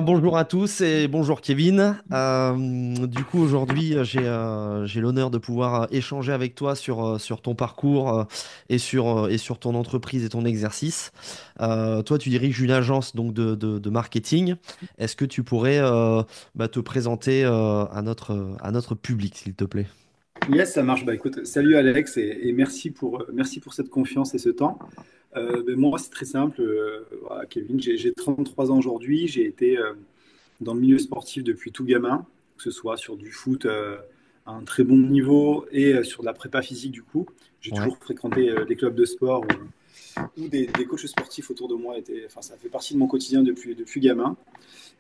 Bonjour à tous et bonjour Kevin. Du coup, aujourd'hui, j'ai l'honneur de pouvoir échanger avec toi sur ton parcours et sur ton entreprise et ton exercice. Toi, tu diriges une agence donc de marketing. Est-ce que tu pourrais te présenter à notre public, s'il te plaît? Yes, ça marche. Bah, écoute, salut Alex et merci pour cette confiance et ce temps. Moi, c'est très simple. Voilà, Kevin, j'ai 33 ans aujourd'hui. J'ai été dans le milieu sportif depuis tout gamin, que ce soit sur du foot à un très bon niveau et sur de la prépa physique du coup. J'ai Ouais. toujours fréquenté des clubs de sport où des coachs sportifs autour de moi étaient. Enfin, ça fait partie de mon quotidien depuis gamin.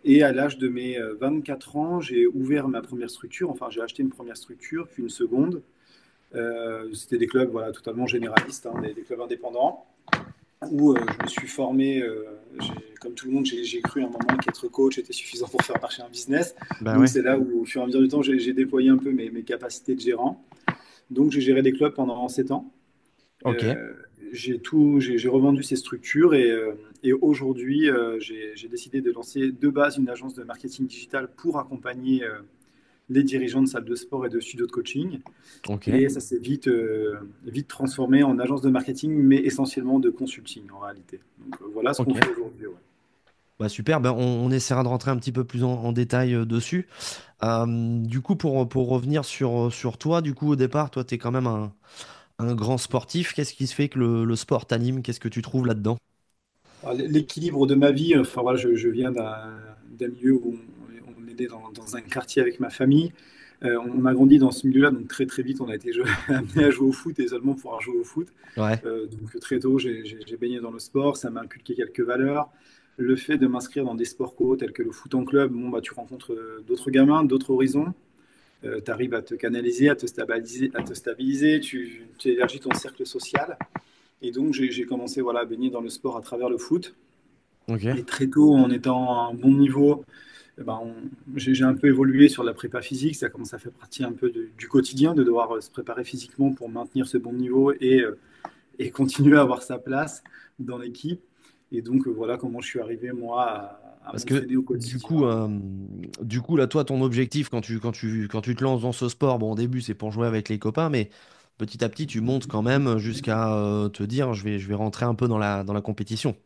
Et à l'âge de mes 24 ans, j'ai ouvert ma première structure. Enfin, j'ai acheté une première structure, puis une seconde. C'était des clubs voilà, totalement généralistes, hein, des clubs indépendants, où je me suis formé, comme tout le monde, j'ai cru à un moment qu'être coach était suffisant pour faire marcher un business. Bah Donc ouais. c'est là où, au fur et à mesure du temps, j'ai déployé un peu mes capacités de gérant. Donc j'ai géré des clubs pendant 7 ans. Ok. Euh, j'ai revendu ces structures et aujourd'hui, j'ai décidé de lancer de base une agence de marketing digital pour accompagner les dirigeants de salles de sport et de studios de coaching. Ok. Et ça s'est vite transformé en agence de marketing, mais essentiellement de consulting en réalité. Donc voilà ce qu'on Ok. fait aujourd'hui. Ouais. Bah super. On essaiera de rentrer un petit peu plus en détail dessus. Du coup, pour revenir sur toi, du coup, au départ, toi, tu es quand même un grand sportif. Qu'est-ce qui se fait que le sport t'anime? Qu'est-ce que tu trouves là-dedans? Alors, l'équilibre de ma vie, enfin voilà, je viens d'un milieu où on est né dans un quartier avec ma famille. On a grandi dans ce milieu-là, donc très très vite, on a été amené à jouer au foot et seulement pouvoir jouer au foot. Ouais, Donc très tôt, j'ai baigné dans le sport, ça m'a inculqué quelques valeurs. Le fait de m'inscrire dans des sports co tels que le foot en club, bon, bah, tu rencontres d'autres gamins, d'autres horizons. Tu arrives à te canaliser, à te stabiliser, tu élargis ton cercle social. Et donc, j'ai commencé voilà, à baigner dans le sport à travers le foot. ok, Et très tôt, en étant à un bon niveau, eh ben, j'ai un peu évolué sur la prépa physique. Ça commence à faire partie un peu du quotidien, de devoir se préparer physiquement pour maintenir ce bon niveau et continuer à avoir sa place dans l'équipe. Et donc, voilà comment je suis arrivé, moi, à parce que m'entraîner au du quotidien. coup, là, toi, ton objectif quand tu te lances dans ce sport, bon, au début, c'est pour jouer avec les copains, mais petit à petit, tu montes quand même jusqu'à te dire, je vais rentrer un peu dans la compétition.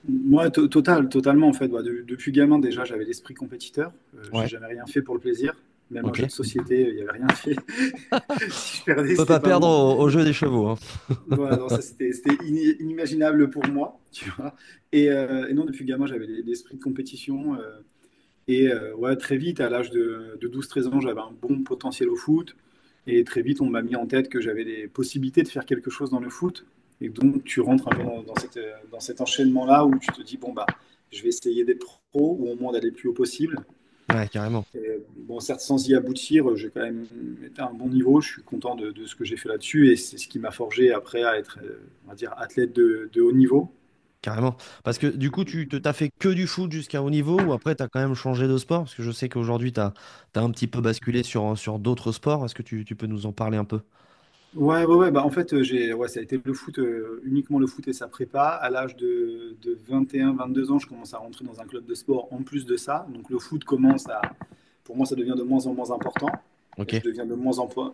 Moi, totalement, en fait. Bah, depuis gamin, déjà, j'avais l'esprit compétiteur. J'ai Ouais, jamais rien fait pour le plaisir. Même un ok. jeu de société, il n'y avait rien fait. Si je perdais, On peut c'était pas pas perdre bon. au jeu des chevaux, hein. Voilà, non, ça, c'était inimaginable pour moi, tu vois. Et non, depuis gamin, j'avais l'esprit de compétition. Ouais, très vite, à l'âge de 12-13 ans, j'avais un bon potentiel au foot. Et très vite, on m'a mis en tête que j'avais des possibilités de faire quelque chose dans le foot. Et donc, tu rentres un peu dans cet enchaînement-là où tu te dis, bon, bah, je vais essayer d'être pro ou au moins d'aller le plus haut possible. Ouais, carrément. Et, bon, certes, sans y aboutir, j'ai quand même été à un bon niveau. Je suis content de ce que j'ai fait là-dessus. Et c'est ce qui m'a forgé après à être, on va dire, athlète de haut niveau. Carrément. Parce que du coup, t'as fait que du foot jusqu'à haut niveau ou après, tu as quand même changé de sport? Parce que je sais qu'aujourd'hui, tu as un petit peu basculé sur d'autres sports. Est-ce que tu peux nous en parler un peu? Ouais. Bah, en fait, ouais, ça a été le foot, uniquement le foot et sa prépa. À l'âge de 21-22 ans, je commence à rentrer dans un club de sport en plus de ça. Donc le foot commence à, pour moi, ça devient de moins en moins important. Et Ok, je deviens de moins en moins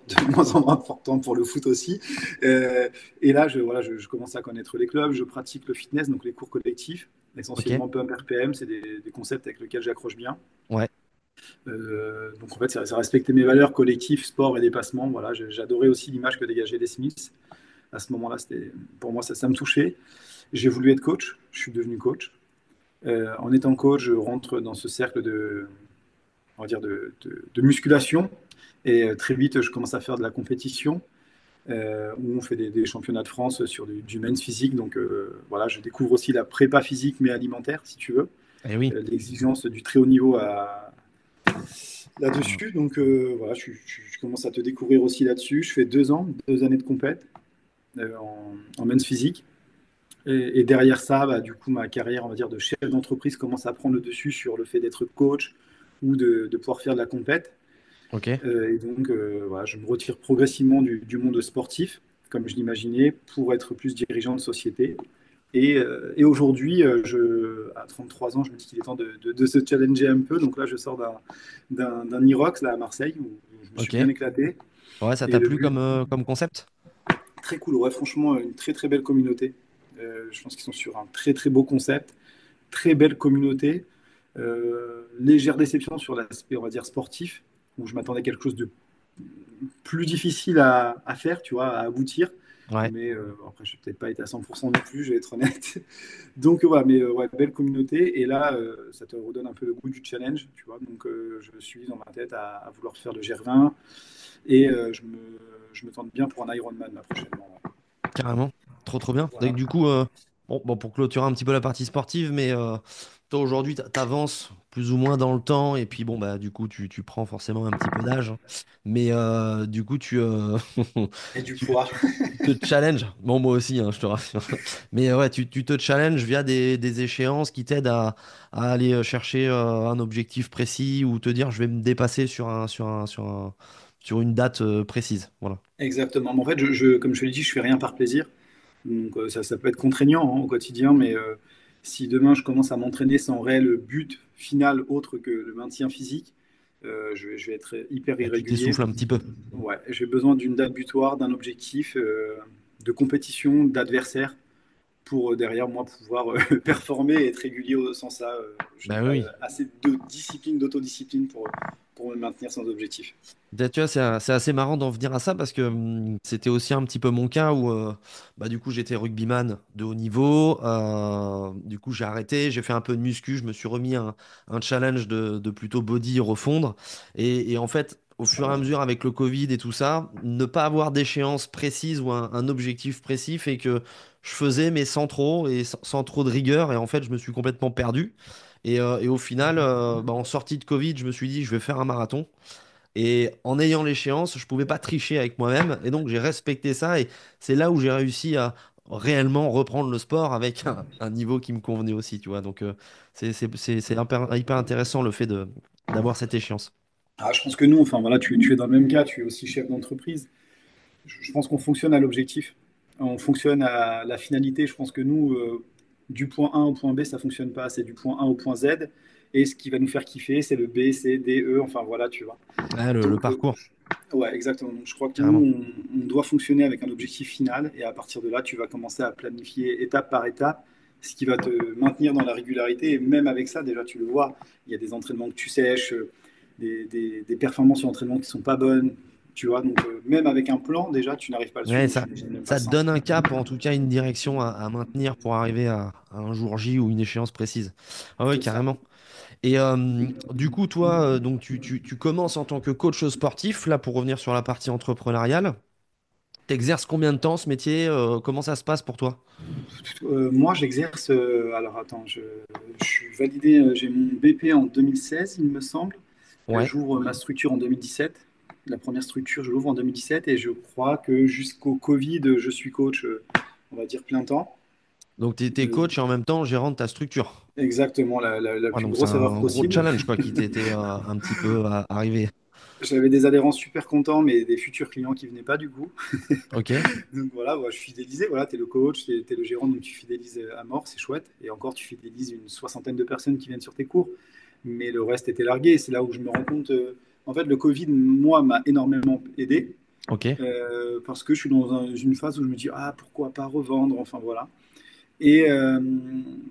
important pour le foot aussi. Euh, et là, voilà, je commence à connaître les clubs. Je pratique le fitness, donc les cours collectifs, ok, essentiellement pump RPM. C'est des concepts avec lesquels j'accroche bien. ouais, Donc en fait, ça respectait mes valeurs collectives, sport et dépassement. Voilà, j'adorais aussi l'image que dégageait les Smiths. À ce moment-là, pour moi, ça me touchait. J'ai voulu être coach. Je suis devenu coach. En étant coach, je rentre dans ce cercle on va dire de musculation. Et très vite, je commence à faire de la compétition, où on fait des championnats de France sur du men's physique. Donc voilà, je découvre aussi la prépa physique, mais alimentaire, si tu veux. eh oui. L'exigence du très haut niveau là-dessus. Donc voilà, je commence à te découvrir aussi là-dessus. Je fais 2 ans, 2 années de compète en men's physique. Et derrière ça, bah, du coup, ma carrière, on va dire, de chef d'entreprise commence à prendre le dessus sur le fait d'être coach ou de pouvoir faire de la compète. Ok, Et donc, voilà, je me retire progressivement du monde sportif, comme je l'imaginais, pour être plus dirigeant de société. Et aujourd'hui, à 33 ans, je me dis qu'il est temps de se challenger un peu. Donc là, je sors d'un Irox là, à Marseille où je me suis Ok. bien éclaté. Ouais, ça Et t'a le plu but, comme concept? très cool, ouais, franchement, une très très belle communauté. Je pense qu'ils sont sur un très très beau concept, très belle communauté. Légère déception sur l'aspect, on va dire, sportif, où je m'attendais à quelque chose de plus difficile à faire, tu vois, à aboutir. Ouais, Mais après, je n'ai peut-être pas été à 100% non plus, je vais être honnête. Donc, ouais, mais ouais, belle communauté. Et là, ça te redonne un peu le goût du challenge, tu vois. Donc, je suis dans ma tête à vouloir faire le GR20. Et je me tente bien pour un Ironman là, prochainement. Ouais. carrément. Trop, trop bien. Donc, Voilà. du coup, bon, pour clôturer un petit peu la partie sportive, mais toi, aujourd'hui, t'avances plus ou moins dans le temps, et puis, bon, bah, du coup, tu prends forcément un petit peu d'âge, hein. Mais du coup, Et du tu, poids. tu te challenges. Bon, moi aussi, hein, je te rassure. Mais ouais, tu te challenges via des échéances qui t'aident à aller chercher un objectif précis ou te dire, je vais me dépasser sur une date précise. Voilà. Exactement. Mais en fait, comme je te l'ai dit, je fais rien par plaisir. Donc, ça peut être contraignant hein, au quotidien, mais si demain je commence à m'entraîner sans réel but final autre que le maintien physique, je vais être hyper Bah, tu irrégulier. t'essouffles un petit peu. Ouais, j'ai besoin d'une date butoir, d'un objectif, de compétition, d'adversaire pour derrière moi pouvoir performer et être régulier sans ça. Je n'ai Bah pas oui. assez de discipline, d'autodiscipline pour me maintenir sans objectif. Tu vois, c'est assez marrant d'en venir à ça parce que c'était aussi un petit peu mon cas où bah, du coup j'étais rugbyman de haut niveau. Du coup j'ai arrêté, j'ai fait un peu de muscu, je me suis remis un challenge de plutôt body refondre. Et en fait, au fur et à mesure avec le Covid et tout ça, ne pas avoir d'échéance précise ou un objectif précis fait que je faisais mais sans trop et sans trop de rigueur. Et en fait, je me suis complètement perdu. Et au final, bah, en sortie de Covid, je me suis dit je vais faire un marathon. Et en ayant l'échéance, je pouvais pas tricher avec moi-même. Et donc, j'ai respecté ça. Et c'est là où j'ai réussi à réellement reprendre le sport avec un niveau qui me convenait aussi, tu vois. Donc, c'est hyper intéressant le fait d'avoir cette échéance. Ah, je pense que nous, enfin voilà, tu es dans le même cas, tu es aussi chef d'entreprise. Je pense qu'on fonctionne à l'objectif, on fonctionne à la finalité. Je pense que nous, du point A au point B, ça fonctionne pas. C'est du point A au point Z. Et ce qui va nous faire kiffer, c'est le B, C, D, E. Enfin voilà, tu vois. Ouais, le Donc, parcours, ouais, exactement. Donc, je crois que carrément. nous, on doit fonctionner avec un objectif final. Et à partir de là, tu vas commencer à planifier étape par étape, ce qui va te maintenir dans la régularité. Et même avec ça, déjà, tu le vois, il y a des entraînements que tu sèches, des performances sur entraînement qui sont pas bonnes. Tu vois, donc même avec un plan, déjà, tu n'arrives pas à le Ouais, suivre, donc ça, j'imagine même pas ça te sans. donne un cap, ou en tout cas une direction à maintenir pour arriver à un jour J ou une échéance précise. Ah ouais, C'est ça. carrément. Et du coup, toi, donc tu commences en tant que coach sportif, là, pour revenir sur la partie entrepreneuriale. T'exerces combien de temps ce métier? Comment ça se passe pour toi? Moi, j'exerce. Alors, attends, je suis validé. J'ai mon BP en 2016, il me semble. Ouais. J'ouvre ma structure en 2017. La première structure, je l'ouvre en 2017 et je crois que jusqu'au Covid, je suis coach, on va dire plein temps. Donc, t'es Euh, coach et en même temps gérant de ta structure. Exactement, la Ouais, plus donc, c'est grosse erreur un gros possible. challenge, quoi, qui t'était un petit peu arrivé. J'avais des adhérents super contents, mais des futurs clients qui venaient pas du coup. Ok. Donc voilà, ouais, je fidélisais. Voilà, tu es le coach, tu es le gérant, donc tu fidélises à mort, c'est chouette. Et encore, tu fidélises une soixantaine de personnes qui viennent sur tes cours. Mais le reste était largué. C'est là où je me rends compte. En fait, le Covid, moi, m'a énormément aidé. Ok. Parce que je suis dans une phase où je me dis, ah, pourquoi pas revendre, enfin voilà. Et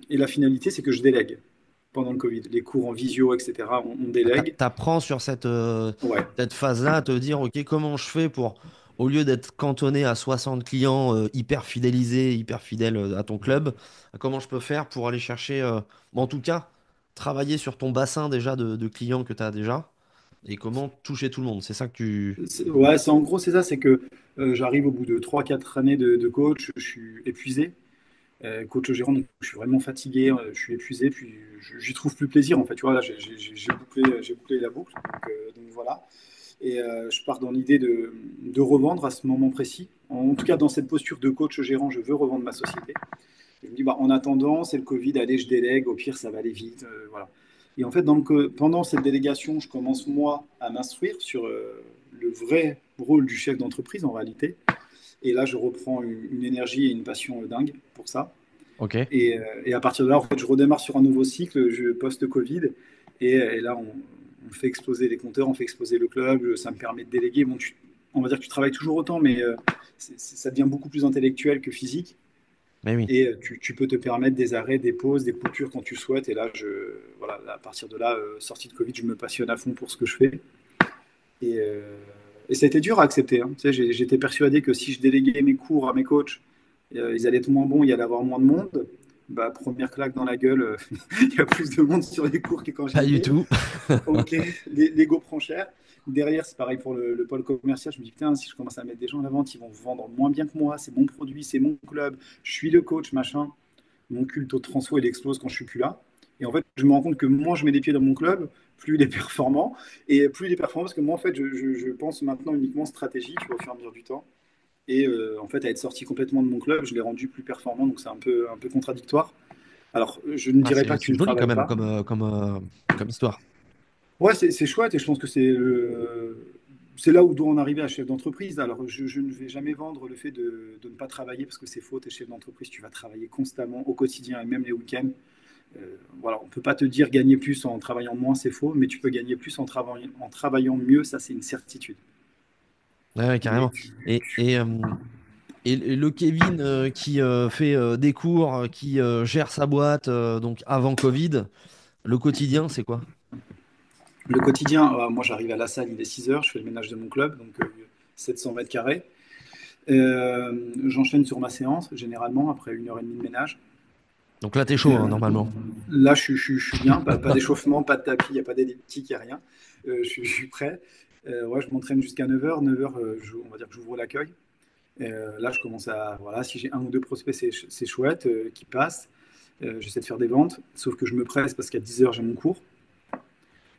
la finalité, c'est que je délègue pendant le Covid. Les cours en visio, etc., on Ah, délègue. t'apprends sur Ouais, cette phase-là à te dire, ok, comment je fais pour, au lieu d'être cantonné à 60 clients hyper fidélisés, hyper fidèles à ton club, comment je peux faire pour aller chercher, bon, en tout cas, travailler sur ton bassin déjà de clients que tu as déjà et comment toucher tout le monde. C'est ça que tu... ouais, en gros, c'est ça, c'est que j'arrive au bout de 3 4 années de coach, je suis épuisé. Coach au gérant, donc je suis vraiment fatigué, je suis épuisé, puis j'y trouve plus plaisir en fait. Tu vois, là, j'ai bouclé la boucle, donc voilà. Et je pars dans l'idée de revendre à ce moment précis. En tout cas, dans cette posture de coach au gérant, je veux revendre ma société. Et je me dis, bah, en attendant, c'est le Covid, allez, je délègue, au pire, ça va aller vite. Voilà. Et en fait, pendant cette délégation, je commence moi à m'instruire sur le vrai rôle du chef d'entreprise en réalité. Et là, je reprends une énergie et une passion dingue pour ça. Ok. Et à partir de là, en fait, je redémarre sur un nouveau cycle, je post-Covid. Et là, on fait exploser les compteurs, on fait exploser le club. Ça me permet de déléguer. Bon, on va dire que tu travailles toujours autant, mais ça devient beaucoup plus intellectuel que physique. Mais oui. Et tu peux te permettre des arrêts, des pauses, des coupures quand tu souhaites. Et là, voilà, à partir de là, sortie de Covid, je me passionne à fond pour ce que je fais. Et, euh, et ça a été dur à accepter, hein. Tu sais, j'étais persuadé que si je déléguais mes cours à mes coachs, ils allaient être moins bons, il y allait avoir moins de monde. Bah, première claque dans la gueule, il y a plus de monde sur les cours que quand Pas j'y du étais. tout. Ok, l'ego prend cher. Derrière, c'est pareil pour le pôle commercial. Je me dis, putain, si je commence à mettre des gens en avant, ils vont vendre moins bien que moi. C'est mon produit, c'est mon club. Je suis le coach, machin. Mon culte au transfo, il explose quand je suis plus là. Et en fait, je me rends compte que moins je mets les pieds dans mon club, plus il est performant. Et plus il est performant, parce que moi, en fait, je pense maintenant uniquement stratégie, tu vois, au fur et à mesure du temps. Et en fait, à être sorti complètement de mon club, je l'ai rendu plus performant. Donc, c'est un peu contradictoire. Alors, je ne Ah, dirais pas que tu c'est ne joli quand travailles même pas. comme histoire. Ouais, c'est chouette et je pense que c'est là où doit en arriver un chef d'entreprise. Alors, je ne vais jamais vendre le fait de ne pas travailler parce que c'est faux. Tu es chef d'entreprise, tu vas travailler constamment au quotidien et même les week-ends. Voilà, on ne peut pas te dire gagner plus en travaillant moins, c'est faux, mais tu peux gagner plus en travaillant mieux, ça c'est une certitude. Ouais, ouais, Mais carrément. Et, et, euh, et le Kevin qui fait des cours, qui gère sa boîte, donc avant Covid, le quotidien, c'est quoi? le quotidien, moi j'arrive à la salle, il est 6 heures, je fais le ménage de mon club, donc 700 mètres carrés. J'enchaîne sur ma séance, généralement, après 1 heure et demie de ménage. Donc là, t'es chaud, hein, Euh, normalement. Là, je suis bien, pas d'échauffement, pas de tapis, il n'y a pas d'elliptique, il n'y a rien. Je suis prêt. Ouais, je m'entraîne jusqu'à 9 heures. 9 heures, on va dire que j'ouvre l'accueil. Là, je commence à. Voilà, si j'ai un ou deux prospects, c'est chouette, qui passent. J'essaie de faire des ventes, sauf que je me presse parce qu'à 10 heures, j'ai mon cours.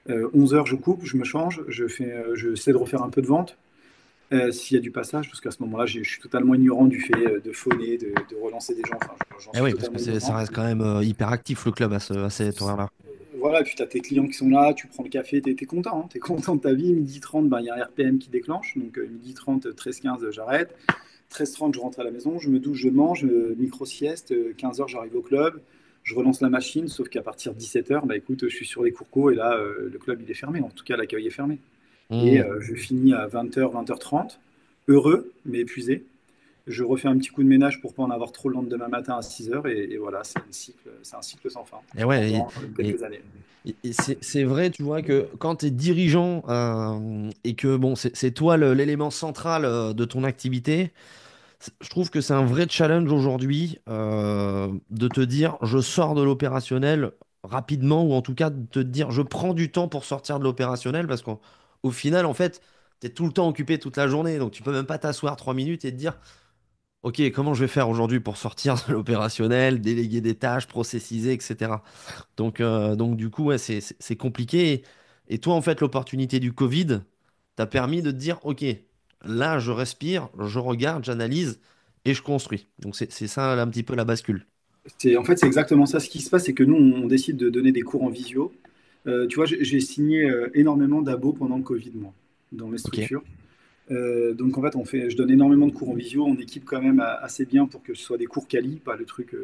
11 heures, je coupe, je me change, j'essaie de refaire un peu de vente. S'il y a du passage, parce qu'à ce moment-là, je suis totalement ignorant du fait de phoner, de relancer des gens. Enfin, j'en Eh suis oui, parce que totalement ça ignorant. reste quand même hyper actif le club à cet horaire-là. Voilà, et puis tu as tes clients qui sont là, tu prends le café, tu es content, hein, tu es content de ta vie. 12h30, ben, il y a un RPM qui déclenche. Donc 12h30, 13h15, j'arrête. 13h30, je rentre à la maison, je me douche, je mange, micro-sieste. 15h, j'arrive au club, je relance la machine, sauf qu'à partir de 17h, bah, écoute, je suis sur les cours et là, le club, il est fermé. En tout cas, l'accueil est fermé. Et Hmm. je finis à 20h, 20h30, heureux, mais épuisé. Je refais un petit coup de ménage pour pas en avoir trop le lendemain matin à 6h. Et voilà, c'est un cycle sans fin Et ouais, pendant et, quelques années. et c'est vrai, tu vois, que quand tu es dirigeant et que bon, c'est toi l'élément central de ton activité, je trouve que c'est un vrai challenge aujourd'hui de te dire je sors de l'opérationnel rapidement ou en tout cas de te dire je prends du temps pour sortir de l'opérationnel parce qu'au au final, en fait, tu es tout le temps occupé toute la journée donc tu peux même pas t'asseoir 3 minutes et te dire ok, comment je vais faire aujourd'hui pour sortir de l'opérationnel, déléguer des tâches, processiser, etc. Donc du coup, ouais, c'est compliqué. Et toi, en fait, l'opportunité du Covid t'a permis de te dire, OK, là, je respire, je regarde, j'analyse et je construis. Donc c'est ça, là, un petit peu la bascule. En fait, c'est exactement ça. Ce qui se passe, c'est que nous, on décide de donner des cours en visio. Tu vois, j'ai signé énormément d'abos pendant le Covid, moi, dans mes OK. structures. Donc, en fait, je donne énormément de cours en visio. On équipe quand même assez bien pour que ce soit des cours quali, pas le truc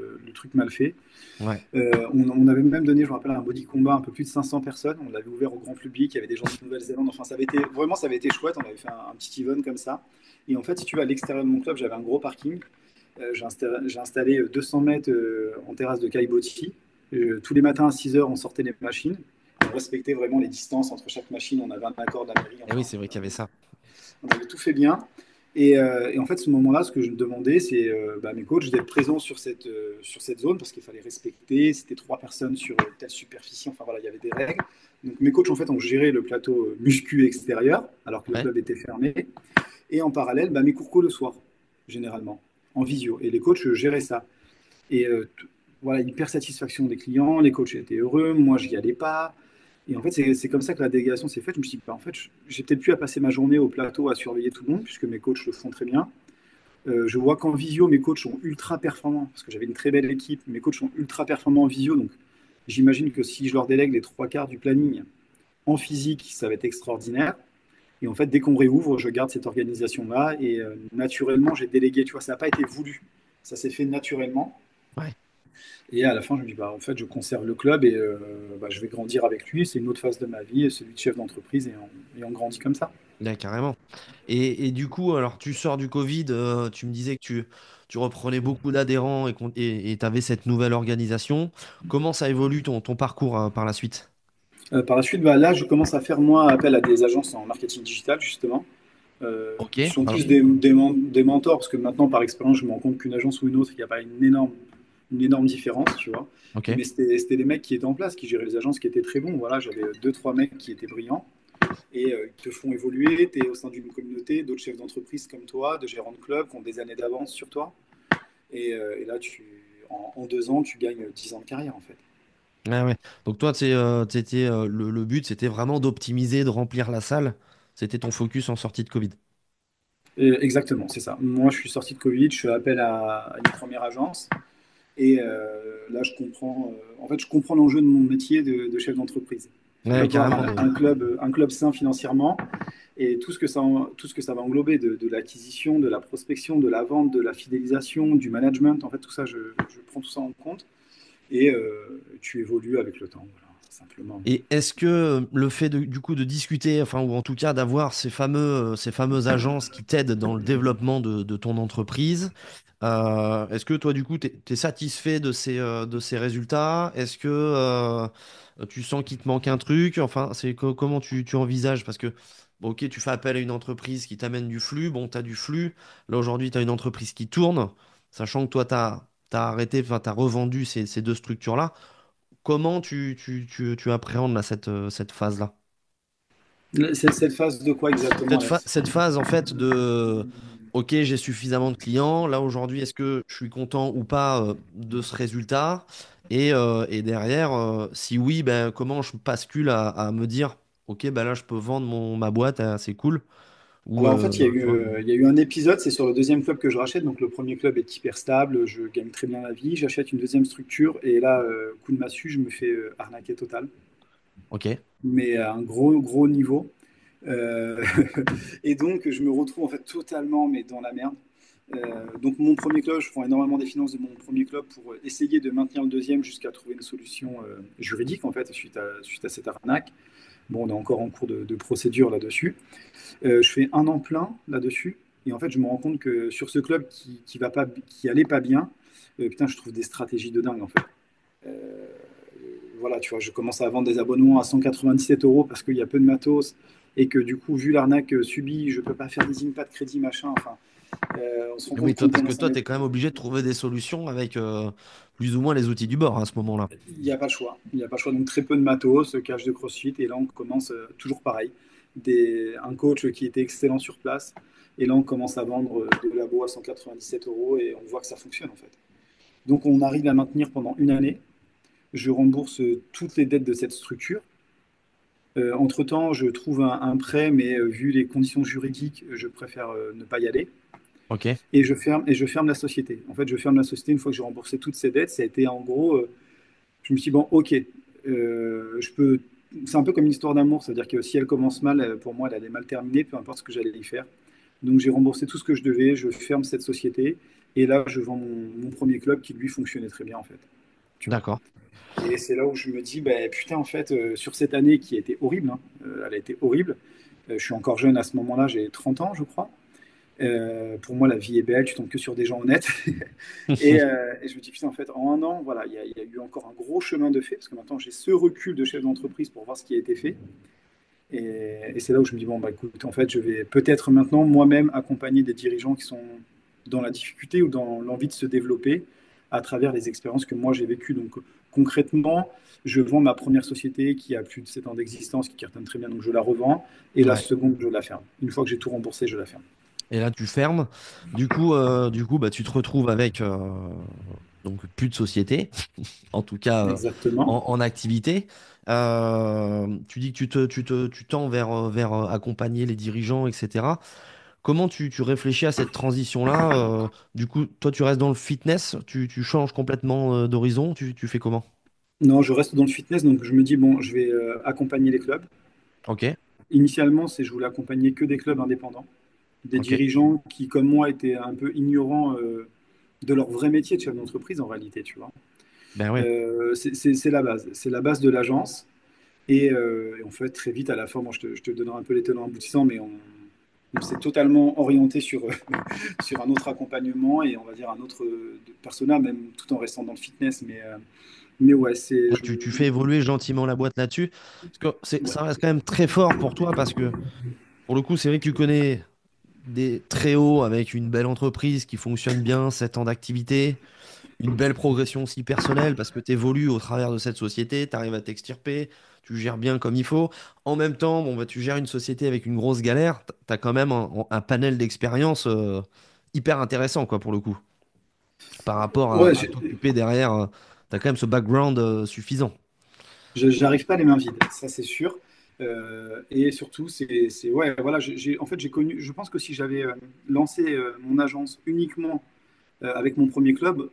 mal fait. Ouais. On avait même donné, je me rappelle, un body combat un peu plus de 500 personnes. On l'avait ouvert au grand public. Il y avait des gens de Nouvelle-Zélande. Enfin, ça avait été chouette. On avait fait un petit event comme ça. Et en fait, si tu vas à l'extérieur de mon club, j'avais un gros parking. J'ai installé 200 mètres en terrasse de Kaiboti. Tous les matins à 6 heures, on sortait les machines. On respectait vraiment les distances entre chaque machine. On avait un accord de la mairie. Et oui, Enfin, c'est vrai qu'il y avait ça. on avait tout fait bien. Et en fait, ce moment-là, ce que je me demandais, c'est mes coachs d'être présents sur cette zone parce qu'il fallait respecter. C'était 3 personnes sur telle superficie. Enfin voilà, il y avait des règles. Donc mes coachs, en fait, ont géré le plateau muscu extérieur alors que le Ouais. club était fermé. Et en parallèle, mes cours co le soir, généralement, en visio. Et les coachs géraient ça. Et voilà, hyper satisfaction des clients, les coachs étaient heureux, moi je n'y allais pas. Et en fait, c'est comme ça que la délégation s'est faite. Je me suis dit, bah, en fait, j'ai peut-être plus à passer ma journée au plateau à surveiller tout le monde, puisque mes coachs le font très bien. Je vois qu'en visio, mes coachs sont ultra performants, parce que j'avais une très belle équipe, mes coachs sont ultra performants en visio. Donc j'imagine que si je leur délègue les 3 quarts du planning en physique, ça va être extraordinaire. Et en fait, dès qu'on réouvre, je garde cette organisation-là. Et naturellement, j'ai délégué, tu vois, ça n'a pas été voulu. Ça s'est fait naturellement. Ouais. Et à la fin, je me dis, bah, en fait, je conserve le club et bah, je vais grandir avec lui. C'est une autre phase de ma vie, celui de chef d'entreprise et on grandit comme ça. Là, carrément. Et du coup, alors tu sors du Covid, tu me disais que tu reprenais beaucoup d'adhérents et tu avais cette nouvelle organisation. Comment ça évolue ton parcours par la suite? Par la suite, bah, là, je commence à faire moi appel à des agences en marketing digital, justement, Ok. qui sont Alors, plus des mentors, parce que maintenant, par expérience, je me rends compte qu'une agence ou une autre, il n'y a pas une énorme différence, tu vois. ok. Mais c'était des mecs qui étaient en place, qui géraient les agences, qui étaient très bons. Voilà, j'avais deux, trois mecs qui étaient brillants et ils te font évoluer. Tu es au sein d'une communauté, d'autres chefs d'entreprise comme toi, de gérants de clubs qui ont des années d'avance sur toi. Et là, en 2 ans, tu gagnes 10 ans de carrière, en fait. Ouais, ouais. Donc toi, le but, c'était vraiment d'optimiser, de remplir la salle. C'était ton focus en sortie de Covid. Exactement, c'est ça. Moi, je suis sorti de Covid, je fais appel à une première agence. Et là, en fait, je comprends l'enjeu de mon métier de chef d'entreprise. Il faut Ouais, avoir carrément. un club sain financièrement et tout ce que ça va englober de l'acquisition, de la prospection, de la vente, de la fidélisation, du management. En fait, tout ça, je prends tout ça en compte et tu évolues avec le temps, voilà, simplement. Et est-ce que le fait du coup de discuter, enfin, ou en tout cas d'avoir ces fameuses agences qui t'aident dans le développement de ton entreprise, est-ce que toi du coup t'es satisfait de ces résultats? Est-ce que tu sens qu'il te manque un truc? Enfin, comment tu envisages? Parce que, bon, ok, tu fais appel à une entreprise qui t'amène du flux, bon, t'as du flux. Là aujourd'hui, t'as une entreprise qui tourne, sachant que toi t'as arrêté, enfin, t'as revendu ces deux structures-là. Comment tu appréhendes là, cette phase-là? C'est cette phase de quoi exactement, Alex? Cette phase, en fait, OK, j'ai suffisamment de clients. Là, aujourd'hui, est-ce que je suis content ou pas de ce résultat? Et derrière, si oui, ben, comment je bascule à me dire, OK, ben là, je peux vendre ma boîte, c'est cool. Ou, Alors en fait, tu vois? il y a eu un épisode, c'est sur le deuxième club que je rachète. Donc le premier club est hyper stable, je gagne très bien la vie. J'achète une deuxième structure et là, coup de massue, je me fais arnaquer total. OK. Mais à un gros, gros niveau. Euh, et donc, je me retrouve en fait totalement mais dans la merde. Donc mon premier club, je prends énormément des finances de mon premier club pour essayer de maintenir le deuxième jusqu'à trouver une solution juridique en fait suite à cette arnaque. Bon, on est encore en cours de procédure là-dessus. Je fais un an plein là-dessus. Et en fait, je me rends compte que sur ce club qui va pas, qui allait pas bien, putain, je trouve des stratégies de dingue en fait. Euh, voilà, tu vois, je commence à vendre des abonnements à 197 euros parce qu'il y a peu de matos et que du coup, vu l'arnaque subie, je peux pas faire leasing, pas de crédit, machin. Enfin, on se rend Oui, compte toi, qu'on parce que commence à toi, tu mettre. es quand même obligé de trouver des solutions avec plus ou moins les outils du bord à ce moment-là. Il n'y a pas le choix. Il n'y a pas le choix. Donc très peu de matos, cage de CrossFit. Et là, on commence toujours pareil. Un coach qui était excellent sur place. Et là, on commence à vendre des labos à 197 euros et on voit que ça fonctionne en fait. Donc on arrive à maintenir pendant une année. Je rembourse toutes les dettes de cette structure. Entre-temps, je trouve un prêt, mais vu les conditions juridiques, je préfère ne pas y aller. OK. Et je ferme la société. En fait, je ferme la société une fois que j'ai remboursé toutes ces dettes. Ça a été en gros, je me suis dit, bon, ok, je peux. C'est un peu comme une histoire d'amour, c'est-à-dire que si elle commence mal, pour moi, elle allait mal terminer, peu importe ce que j'allais y faire. Donc j'ai remboursé tout ce que je devais, je ferme cette société, et là, je vends mon premier club qui, lui, fonctionnait très bien, en fait. Tu vois. D'accord. Et c'est là où je me dis, bah, putain, en fait, sur cette année qui a été horrible, hein, elle a été horrible. Je suis encore jeune à ce moment-là, j'ai 30 ans, je crois. Pour moi, la vie est belle, tu tombes que sur des gens honnêtes. Et je me dis, putain, en fait, en un an, voilà, il y a eu encore un gros chemin de fait, parce que maintenant, j'ai ce recul de chef d'entreprise pour voir ce qui a été fait. Et c'est là où je me dis, bon, bah écoute, en fait, je vais peut-être maintenant moi-même accompagner des dirigeants qui sont dans la difficulté ou dans l'envie de se développer à travers les expériences que moi j'ai vécues. Donc concrètement, je vends ma première société qui a plus de 7 ans d'existence, qui cartonne très bien, donc je la revends. Et la Ouais. seconde, je la ferme. Une fois que j'ai tout remboursé, je la ferme. Et là, tu fermes. Du coup, bah, tu te retrouves avec donc plus de société, en tout cas Exactement. en activité. Tu dis que tu tends vers accompagner les dirigeants, etc. Comment tu réfléchis à cette transition-là? Du coup, toi, tu restes dans le fitness, tu changes complètement d'horizon, tu fais comment? Non, je reste dans le fitness, donc je me dis, bon, je vais accompagner les clubs. Ok, Initialement, je voulais accompagner que des clubs indépendants, des ok, dirigeants qui, comme moi, étaient un peu ignorants de leur vrai métier de chef d'entreprise en réalité, tu vois. Ben ouais. C'est la base. C'est la base de l'agence. Et en fait, très vite, à la fin, bon, je te donnerai un peu les tenants aboutissants, mais on s'est totalement orienté sur, sur un autre accompagnement et on va dire un autre persona, même tout en restant dans le fitness. Mais ouais, Ouais, tu fais évoluer gentiment la boîte là-dessus. Parce que ouais. ça reste quand même très fort pour toi parce que, pour le coup, c'est vrai que tu connais des très hauts avec une belle entreprise qui fonctionne bien, 7 ans d'activité, une belle progression aussi personnelle parce que tu évolues au travers de cette société, tu arrives à t'extirper, tu gères bien comme il faut. En même temps, bon, bah, tu gères une société avec une grosse galère, tu as quand même un panel d'expérience hyper intéressant, quoi, pour le coup, par rapport Ouais, à t'occuper derrière. Tu as quand même ce background suffisant. j'arrive pas les mains vides, ça c'est sûr. Et surtout, ouais, voilà, en fait, j'ai connu, je pense que si j'avais lancé mon agence uniquement avec mon premier club,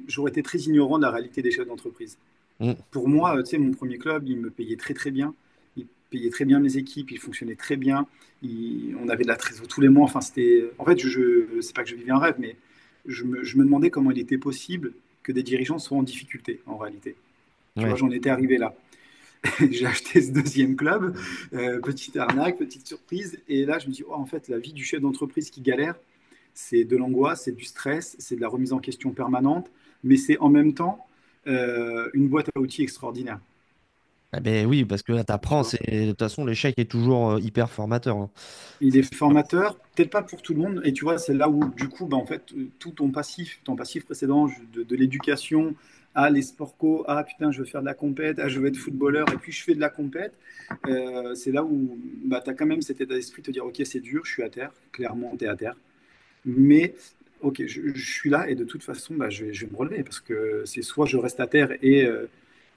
j'aurais été très ignorant de la réalité des chefs d'entreprise. Mm. Pour moi, tu sais, mon premier club, il me payait très très bien. Il payait très bien mes équipes, il fonctionnait très bien. On avait de la trésor tous les mois. Enfin, c'était. En fait, c'est pas que je vivais un rêve, mais je me demandais comment il était possible que des dirigeants soient en difficulté, en réalité. Tu vois, Ouais. j'en étais arrivé là. J'ai acheté ce deuxième club, petite arnaque, petite surprise. Et là, je me dis, oh, en fait, la vie du chef d'entreprise qui galère, c'est de l'angoisse, c'est du stress, c'est de la remise en question permanente, mais c'est en même temps une boîte à outils extraordinaire. Ah ben oui, parce que là, Tu t'apprends, vois. de toute façon, l'échec est toujours hyper formateur, hein. Il est formateur, peut-être pas pour tout le monde. Et tu vois, c'est là où, du coup, bah, en fait, tout ton passif précédent, de l'éducation à les sports co, ah putain, je veux faire de la compète, ah je veux être footballeur, et puis je fais de la compète, c'est là où bah, tu as quand même cet état d'esprit de te dire, ok, c'est dur, je suis à terre, clairement, tu es à terre. Mais ok, je suis là et de toute façon, bah, je vais me relever parce que c'est soit je reste à terre et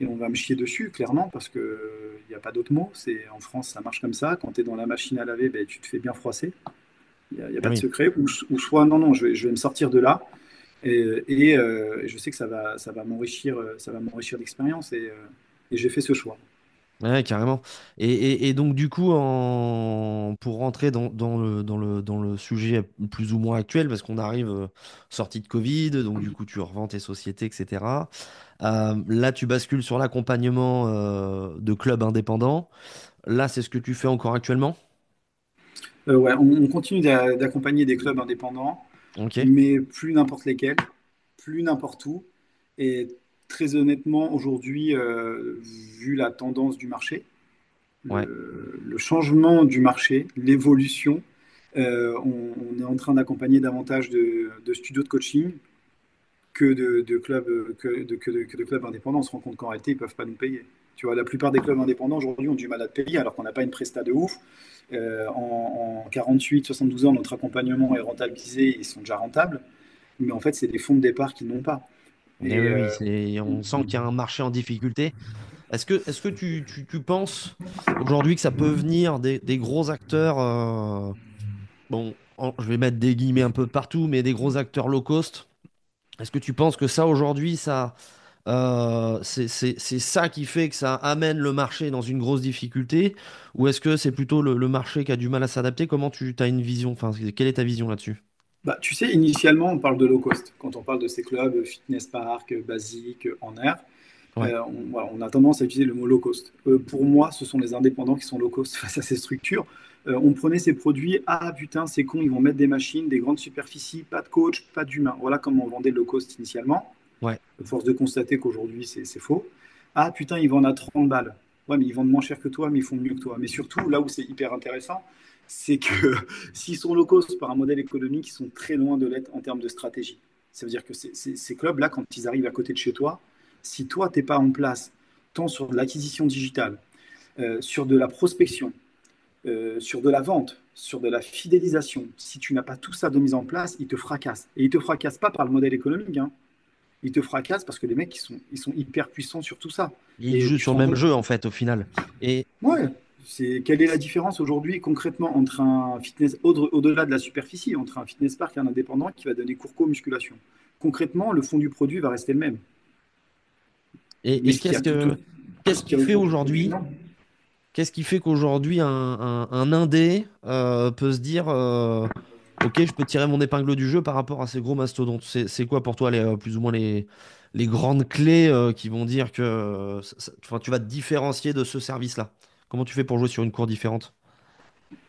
on va me chier dessus, clairement, parce qu'il n'y a pas d'autre mot. En France, ça marche comme ça. Quand tu es dans la machine à laver, ben, tu te fais bien froisser. Il y a Ah pas de oui. secret. Ou soit, non, non, je vais me sortir de là. Et je sais que ça va m'enrichir d'expérience et j'ai fait ce choix. Ouais, carrément. Et donc, du coup, pour rentrer dans le sujet plus ou moins actuel, parce qu'on arrive sorti de Covid, donc du coup, tu revends tes sociétés, etc. Là, tu bascules sur l'accompagnement de clubs indépendants. Là, c'est ce que tu fais encore actuellement? Ouais, on continue d'accompagner des clubs indépendants, Ok. mais plus n'importe lesquels, plus n'importe où. Et très honnêtement, aujourd'hui, vu la tendance du marché, Ouais. le changement du marché, l'évolution, on est en train d'accompagner davantage de studios de coaching de clubs, que de clubs indépendants. On se rend compte qu'en réalité, ils ne peuvent pas nous payer. Tu vois, la plupart des clubs indépendants aujourd'hui ont du mal à te payer alors qu'on n'a pas une presta de ouf. En 48, 72 heures, notre accompagnement est rentabilisé, ils sont déjà rentables, mais en fait, c'est des fonds de départ qu'ils n'ont pas. Eh Et oui, oui, on sent qu'il y a un marché en difficulté. Est-ce que tu penses aujourd'hui que ça peut venir des gros acteurs, bon, je vais mettre des guillemets un peu partout, mais des gros acteurs low cost? Est-ce que tu penses que ça aujourd'hui, c'est ça qui fait que ça amène le marché dans une grosse difficulté? Ou est-ce que c'est plutôt le marché qui a du mal à s'adapter? Comment tu as une vision? Enfin, quelle est ta vision là-dessus? bah, tu sais, initialement, on parle de low cost. Quand on parle de ces clubs fitness park, basiques, en air, Ouais, voilà, on a tendance à utiliser le mot low cost. Pour moi, ce sont les indépendants qui sont low cost face à ces structures. On prenait ces produits, ah putain, c'est con, ils vont mettre des machines, des grandes superficies, pas de coach, pas d'humain. Voilà comment on vendait le low cost initialement. ouais. Force de constater qu'aujourd'hui, c'est faux. Ah putain, ils vendent à 30 balles. Ouais, mais ils vendent moins cher que toi, mais ils font mieux que toi. Mais surtout, là où c'est hyper intéressant, c'est que s'ils sont low cost par un modèle économique, ils sont très loin de l'être en termes de stratégie. Ça veut dire que ces clubs-là, quand ils arrivent à côté de chez toi, si toi, tu n'es pas en place, tant sur de l'acquisition digitale, sur de la prospection, sur de la vente, sur de la fidélisation, si tu n'as pas tout ça de mise en place, ils te fracassent. Et ils ne te fracassent pas par le modèle économique, hein. Ils te fracassent parce que les mecs, ils sont hyper puissants sur tout ça. Ils Et jouent tu sur te le rends même compte, jeu, en fait, au final. Et ouais, quelle est la différence aujourd'hui concrètement entre un fitness, au-delà de la superficie, entre un fitness park et un indépendant qui va donner cours co musculation? Concrètement, le fond du produit va rester le même. Mais et qu'est-ce ce qu'il qui y a fait autour du produit, aujourd'hui? non. Qu'est-ce qui fait qu'aujourd'hui, un indé peut se dire, ok, je peux tirer mon épingle du jeu par rapport à ces gros mastodontes. C'est quoi pour toi plus ou moins les grandes clés qui vont dire que enfin, tu vas te différencier de ce service-là? Comment tu fais pour jouer sur une cour différente?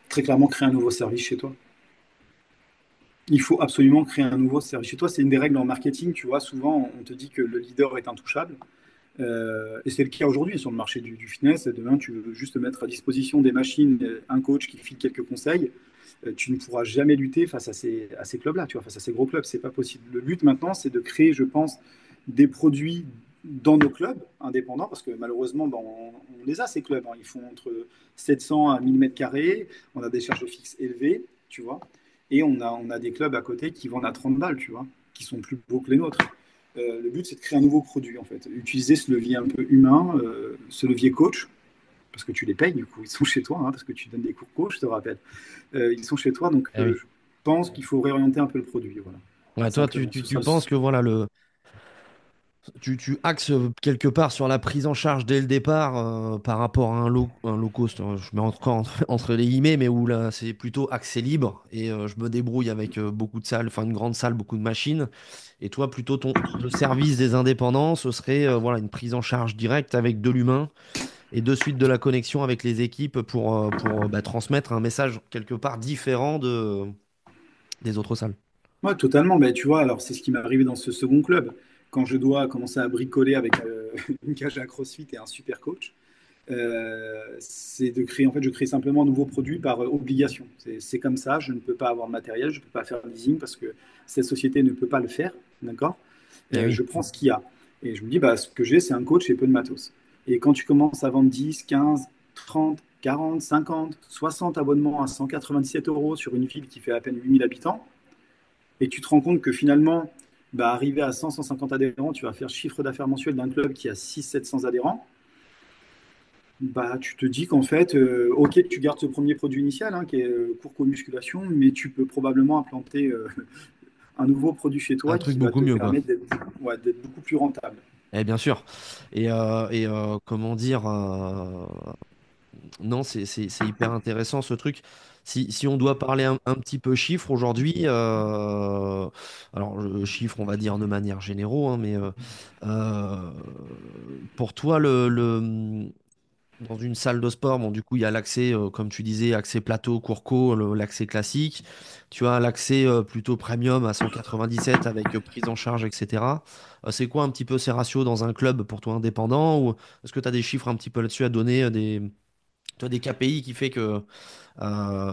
Très clairement, créer un nouveau service chez toi. Il faut absolument créer un nouveau service chez toi. C'est une des règles en marketing, tu vois. Souvent, on te dit que le leader est intouchable. Et c'est le cas aujourd'hui sur le marché du fitness. Demain, tu veux juste mettre à disposition des machines, un coach qui file quelques conseils. Tu ne pourras jamais lutter face à ces clubs-là, tu vois, face à ces gros clubs. C'est pas possible. Le but maintenant, c'est de créer, je pense, des produits dans nos clubs indépendants, parce que malheureusement, ben, on les a, ces clubs, hein. Ils font entre 700 à 1000 mètres carrés. On a des charges fixes élevées, tu vois. Et on a des clubs à côté qui vendent à 30 balles, tu vois, qui sont plus beaux que les nôtres. Le but, c'est de créer un nouveau produit, en fait. Utiliser ce levier un peu humain, ce levier coach, parce que tu les payes, du coup, ils sont chez toi, hein, parce que tu donnes des cours coach, je te rappelle. Ils sont chez toi, donc Eh oui. je pense qu'il faut réorienter un peu le produit, voilà. Ouais, toi, Simplement, ce tu sera penses que voilà, tu axes quelque part sur la prise en charge dès le départ par rapport à un low cost, je mets encore entre les guillemets, mais où là c'est plutôt accès libre et je me débrouille avec beaucoup de salles, enfin une grande salle, beaucoup de machines. Et toi, plutôt le service des indépendants, ce serait voilà, une prise en charge directe avec de l'humain et de suite de la connexion avec les équipes pour bah, transmettre un message quelque part différent des autres salles. Ouais, totalement. Ben, tu vois, alors c'est ce qui m'est arrivé dans ce second club. Quand je dois commencer à bricoler avec une cage à CrossFit et un super coach, c'est de créer, en fait, je crée simplement un nouveau produit par obligation. C'est comme ça, je ne peux pas avoir de matériel, je ne peux pas faire de leasing parce que cette société ne peut pas le faire, d'accord? Eh oui. Je prends ce qu'il y a. Et je me dis, bah, ce que j'ai, c'est un coach et peu de matos. Et quand tu commences à vendre 10, 15, 30, 40, 50, 60 abonnements à 197 euros sur une ville qui fait à peine 8000 habitants, et tu te rends compte que finalement, bah, arrivé à 100, 150 adhérents, tu vas faire chiffre d'affaires mensuel d'un club qui a 6, 700 adhérents, bah, tu te dis qu'en fait, ok, tu gardes ce premier produit initial, hein, qui est cours co-musculation, mais tu peux probablement implanter un nouveau produit chez Un toi truc qui va beaucoup te mieux, quoi. permettre d'être ouais, d'être beaucoup plus rentable. Eh bien sûr. Comment dire, non, c'est hyper intéressant ce truc. Si on doit parler un petit peu chiffres aujourd'hui, alors chiffres, on va dire de manière générale, hein, mais euh, pour toi, dans une salle de sport, bon, du coup, il y a l'accès, comme tu disais, accès plateau, courco, l'accès classique. Tu as l'accès plutôt premium à 197 avec prise en charge, etc. C'est quoi un petit peu ces ratios dans un club pour toi indépendant ou est-ce que tu as des chiffres un petit peu là-dessus à donner, toi, des KPI qui fait que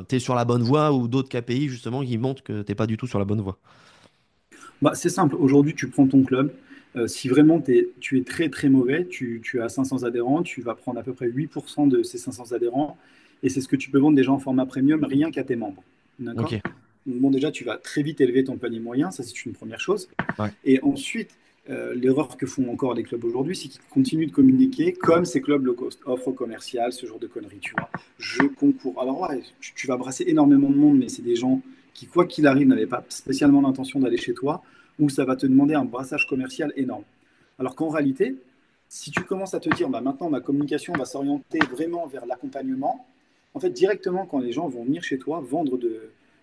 tu es sur la bonne voie ou d'autres KPI justement qui montrent que t'es pas du tout sur la bonne voie? Bah, c'est simple. Aujourd'hui, tu prends ton club. Si vraiment tu es très très mauvais, tu as 500 adhérents, tu vas prendre à peu près 8% de ces 500 adhérents. Et c'est ce que tu peux vendre déjà en format premium rien qu'à tes membres. D'accord? Ok, Donc, bon, déjà, tu vas très vite élever ton panier moyen. Ça, c'est une première chose. ouais. Et ensuite, l'erreur que font encore les clubs aujourd'hui, c'est qu'ils continuent de communiquer comme ces clubs low cost, offres commerciales, ce genre de conneries, tu vois. Jeux, concours. Alors, ouais, tu vas brasser énormément de monde, mais c'est des gens qui, quoi qu'il arrive, n'avaient pas spécialement l'intention d'aller chez toi, ou ça va te demander un brassage commercial énorme. Alors qu'en réalité, si tu commences à te dire, bah, maintenant, ma communication va s'orienter vraiment vers l'accompagnement, en fait, directement, quand les gens vont venir chez toi,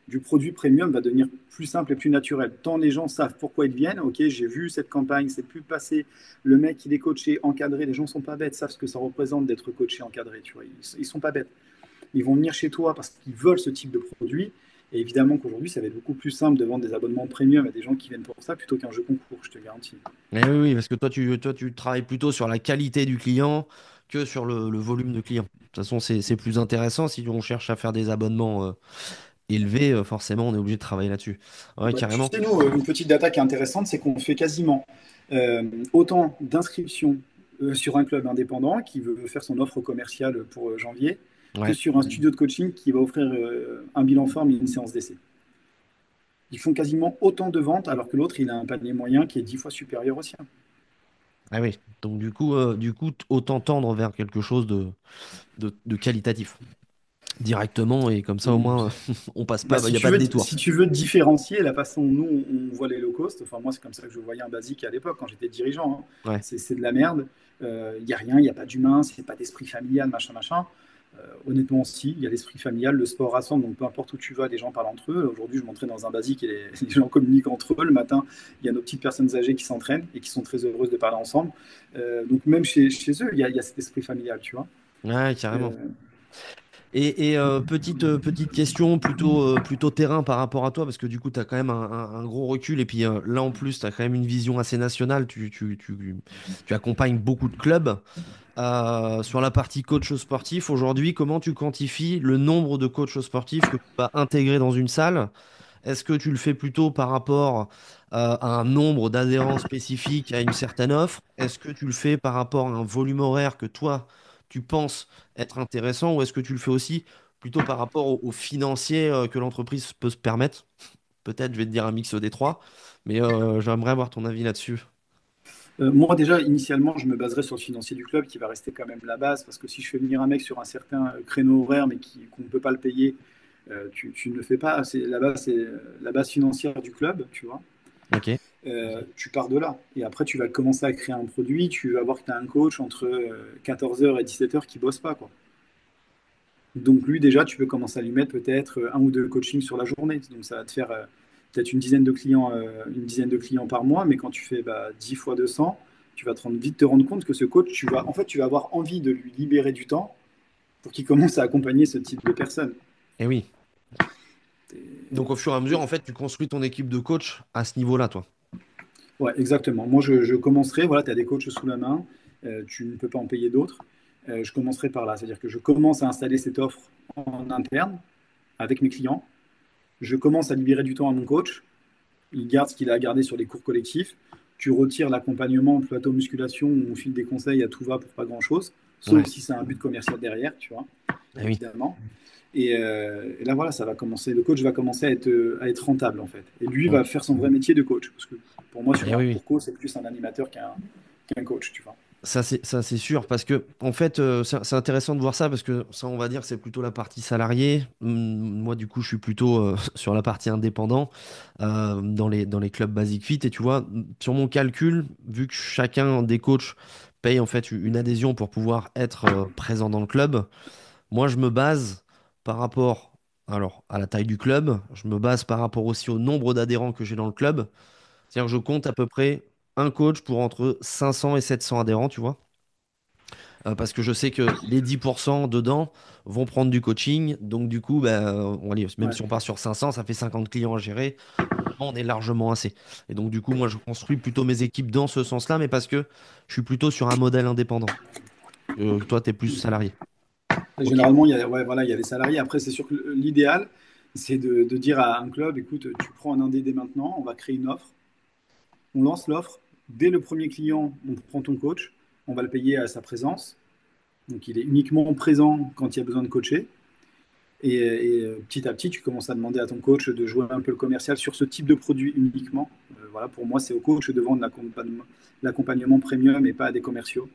du produit premium va devenir plus simple et plus naturel. Tant les gens savent pourquoi ils viennent, ok, j'ai vu cette campagne, c'est plus passé, le mec il est coaché, encadré, les gens sont pas bêtes, savent ce que ça représente d'être coaché, encadré, tu vois, ils sont pas bêtes. Ils vont venir chez toi parce qu'ils veulent ce type de produit. Et évidemment qu'aujourd'hui, ça va être beaucoup plus simple de vendre des abonnements premium à des gens qui viennent pour ça plutôt qu'un jeu concours, je te garantis. Eh oui, oui, parce que toi, tu travailles plutôt sur la qualité du client que sur le volume de clients. De toute façon, c'est plus intéressant si on cherche à faire des abonnements élevés, forcément, on est obligé de travailler là-dessus. Ouais, Bah, tu carrément. sais, nous, une petite data qui est intéressante, c'est qu'on fait quasiment autant d'inscriptions sur un club indépendant qui veut faire son offre commerciale pour janvier que Ouais. sur un studio de coaching qui va offrir un bilan forme et une séance d'essai. Ils font quasiment autant de ventes alors que l'autre, il a un panier moyen qui est 10 fois supérieur au sien. Ah oui. Donc du coup, autant tendre vers quelque chose de qualitatif directement et comme ça au moins on passe pas, Bah, il n'y a pas de détour. si tu veux différencier la façon dont nous on voit les low cost, enfin moi c'est comme ça que je voyais un basique à l'époque quand j'étais dirigeant, hein. Ouais. C'est de la merde, il n'y a rien, il n'y a pas d'humain, c'est pas d'esprit familial, machin, machin. Honnêtement aussi, il y a l'esprit familial, le sport rassemble, donc peu importe où tu vas, les gens parlent entre eux. Aujourd'hui, je m'entraîne dans un basique et les gens communiquent entre eux. Le matin, il y a nos petites personnes âgées qui s'entraînent et qui sont très heureuses de parler ensemble. Donc même chez eux, il y a cet esprit familial, tu vois. Ouais, Euh, carrément. Petite question plutôt terrain par rapport à toi, parce que du coup, tu as quand même un gros recul. Et puis là, en plus, tu as quand même une vision assez nationale. Tu accompagnes beaucoup de clubs. Sur la partie coach sportif, aujourd'hui, comment tu quantifies le nombre de coachs sportifs que tu vas intégrer dans une salle? Est-ce que tu le fais plutôt par rapport à un nombre d'adhérents spécifiques à une certaine offre? Est-ce que tu le fais par rapport à un volume horaire que toi, tu penses être intéressant? Ou est-ce que tu le fais aussi plutôt par rapport au financier que l'entreprise peut se permettre? Peut-être, je vais te dire un mix des trois, mais j'aimerais avoir ton avis là-dessus. Moi, déjà, initialement, je me baserais sur le financier du club qui va rester quand même la base, parce que si je fais venir un mec sur un certain créneau horaire, mais qu'on ne peut pas le payer, tu ne le fais pas. C'est la base financière du club, tu vois. Ok. Tu pars de là. Et après, tu vas commencer à créer un produit, tu vas voir que tu as un coach entre 14 h et 17 h qui bosse pas, quoi. Donc lui, déjà, tu peux commencer à lui mettre peut-être un ou deux coachings sur la journée. Donc ça va te faire peut-être une dizaine de clients par mois, mais quand tu fais 10 fois 200, tu vas vite te rendre compte que ce coach, tu vas avoir envie de lui libérer du temps pour qu'il commence à accompagner ce type de personnes. Et oui. Donc au fur et à mesure, Et- en fait, tu construis ton équipe de coach à ce niveau-là, toi. ouais, exactement. Moi, je commencerai, voilà, tu as des coachs sous la main, tu ne peux pas en payer d'autres. Je commencerai par là, c'est-à-dire que je commence à installer cette offre en interne avec mes clients. Je commence à libérer du temps à mon coach. Il garde ce qu'il a gardé sur les cours collectifs. Tu retires l'accompagnement plateau musculation où on file des conseils à tout va pour pas grand-chose, sauf Ouais. si c'est un but commercial derrière, tu vois, Eh oui. évidemment. Et là, voilà, ça va commencer. Le coach va commencer à être rentable, en fait. Et lui Mm. va faire son vrai métier de coach. Parce que pour moi, sur Eh un oui, oui. parcours coach, c'est plus un animateur qu'un coach, tu vois. Ça, c'est sûr, parce que, en fait, c'est intéressant de voir ça, parce que ça, on va dire, c'est plutôt la partie salariée. Moi, du coup, je suis plutôt sur la partie indépendant, dans les clubs Basic Fit. Et tu vois, sur mon calcul, vu que chacun des coachs paye, en fait, une adhésion pour pouvoir être présent dans le club, moi, je me base par rapport, alors, à la taille du club, je me base par rapport aussi au nombre d'adhérents que j'ai dans le club. C'est-à-dire que je compte à peu près un coach pour entre 500 et 700 adhérents, tu vois. Parce que je sais que les 10% dedans vont prendre du coaching. Donc, du coup, bah, on va dire, même Ouais. si on part sur 500, ça fait 50 clients à gérer. On est largement assez. Et donc, du coup, moi, je construis plutôt mes équipes dans ce sens-là, mais parce que je suis plutôt sur un modèle indépendant. Toi, tu es plus salarié. Ok. Généralement, ouais, voilà, il y a les salariés. Après, c'est sûr que l'idéal, c'est de dire à un club, écoute, tu prends un indé dès maintenant, on va créer une offre, on lance l'offre. Dès le premier client, on prend ton coach, on va le payer à sa présence. Donc, il est uniquement présent quand il y a besoin de coacher. Et petit à petit, tu commences à demander à ton coach de jouer un peu le commercial sur ce type de produit uniquement. Voilà, pour moi, c'est au coach de vendre l'accompagnement premium et pas à des commerciaux.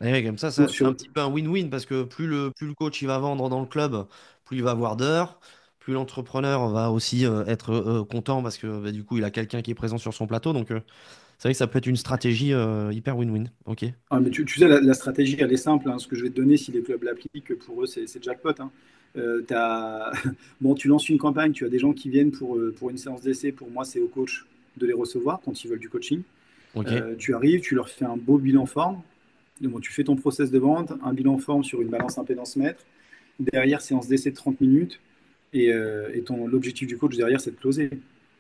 Et ouais, comme ça, Donc, c'est un petit peu un win-win parce que plus le coach il va vendre dans le club, plus il va avoir d'heures, plus l'entrepreneur va aussi être content parce que bah, du coup, il a quelqu'un qui est présent sur son plateau. Donc, c'est vrai que ça peut être une stratégie hyper win-win. Ok. mais tu sais, la stratégie, elle est simple, hein. Ce que je vais te donner, si les clubs l'appliquent, pour eux, c'est jackpot, hein. Bon, tu lances une campagne, tu as des gens qui viennent pour une séance d'essai. Pour moi, c'est au coach de les recevoir quand ils veulent du coaching. Ok. Tu arrives, tu leur fais un beau bilan forme. Bon, tu fais ton process de vente, un bilan forme sur une balance impédance mètre. Derrière, séance d'essai de 30 minutes. Et l'objectif du coach derrière, c'est de closer.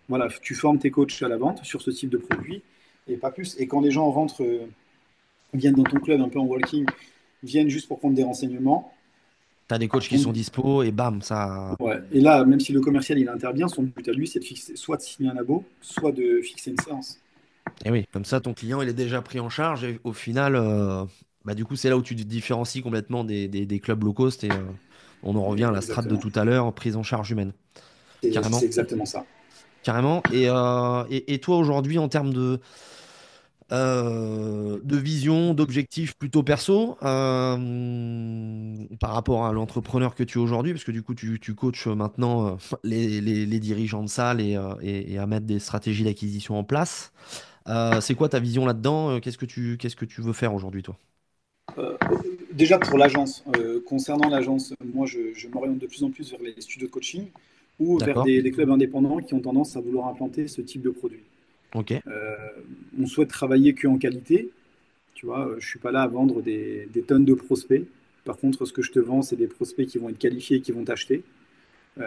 Voilà, tu formes tes coachs à la vente sur ce type de produit et pas plus. Et quand les gens rentrent, viennent dans ton club un peu en walking, viennent juste pour prendre des renseignements. T'as des coachs qui on- sont dispo et bam, ça. ouais. Et là, même si le commercial il intervient, son but à lui, c'est de fixer, soit de signer un abo, soit de fixer une séance. Et oui, comme ça, ton client, il est déjà pris en charge et au final, bah, du coup, c'est là où tu te différencies complètement des clubs low cost et on en revient à la strate de Exactement. tout à l'heure, prise en charge humaine. C'est Carrément. exactement ça. Carrément. Et toi, aujourd'hui, en termes de vision, d'objectifs plutôt perso, par rapport à l'entrepreneur que tu es aujourd'hui, parce que du coup, tu coaches maintenant les dirigeants de salle et à mettre des stratégies d'acquisition en place. C'est quoi ta vision là-dedans? Qu'est-ce que tu veux faire aujourd'hui, toi? déjà pour l'agence, concernant l'agence, moi je m'oriente de plus en plus vers les studios de coaching ou vers D'accord. des clubs indépendants qui ont tendance à vouloir implanter ce type de produit. Ok. Euh, on souhaite travailler que en qualité, tu vois, je suis pas là à vendre des tonnes de prospects. Par contre, ce que je te vends, c'est des prospects qui vont être qualifiés et qui vont t'acheter.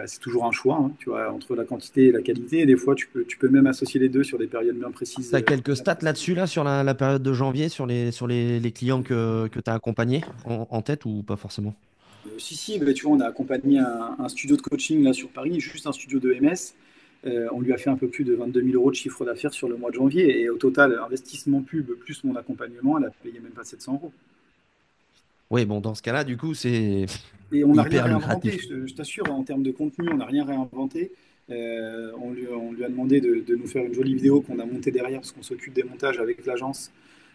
C'est toujours un choix, hein, tu vois, entre la quantité et la qualité. Et des fois, tu peux même associer les deux sur des périodes bien précises. T'as quelques stats là-dessus, là, sur la période de janvier, sur les clients que tu as accompagnés en tête ou pas forcément? Si, si, bah, tu vois, on a accompagné un studio de coaching là sur Paris, juste un studio de MS. On lui a fait un peu plus de 22 000 euros de chiffre d'affaires sur le mois de janvier. Et au total, investissement pub plus mon accompagnement, elle a payé même pas 700 euros. Oui, bon, dans ce cas-là, du coup, c'est Et on n'a rien hyper réinventé, lucratif. je t'assure, en termes de contenu, on n'a rien réinventé. On lui a demandé de nous faire une jolie vidéo qu'on a montée derrière parce qu'on s'occupe des montages avec l'agence.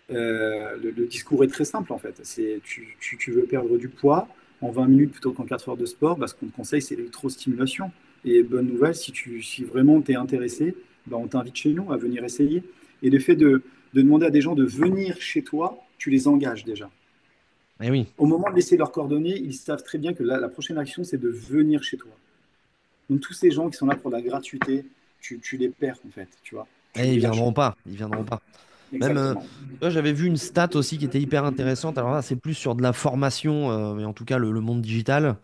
Le discours est très simple en fait. C'est tu veux perdre du poids en 20 minutes plutôt qu'en 4 heures de sport. Bah, ce qu'on te conseille, c'est l'électrostimulation. Et bonne nouvelle, si vraiment tu es intéressé, bah, on t'invite chez nous à venir essayer. Et le fait de demander à des gens de venir chez toi, tu les engages déjà. Eh oui, Au moment de laisser leurs coordonnées, ils savent très bien que la prochaine action, c'est de venir chez toi. Donc tous ces gens qui sont là pour la gratuité, tu les perds en fait, tu vois. Tu eh, ils les lâches. viendront pas, ils viendront pas. Même, Exactement. tu j'avais vu une stat aussi qui était hyper intéressante. Alors là, c'est plus sur de la formation, mais en tout cas le monde digital.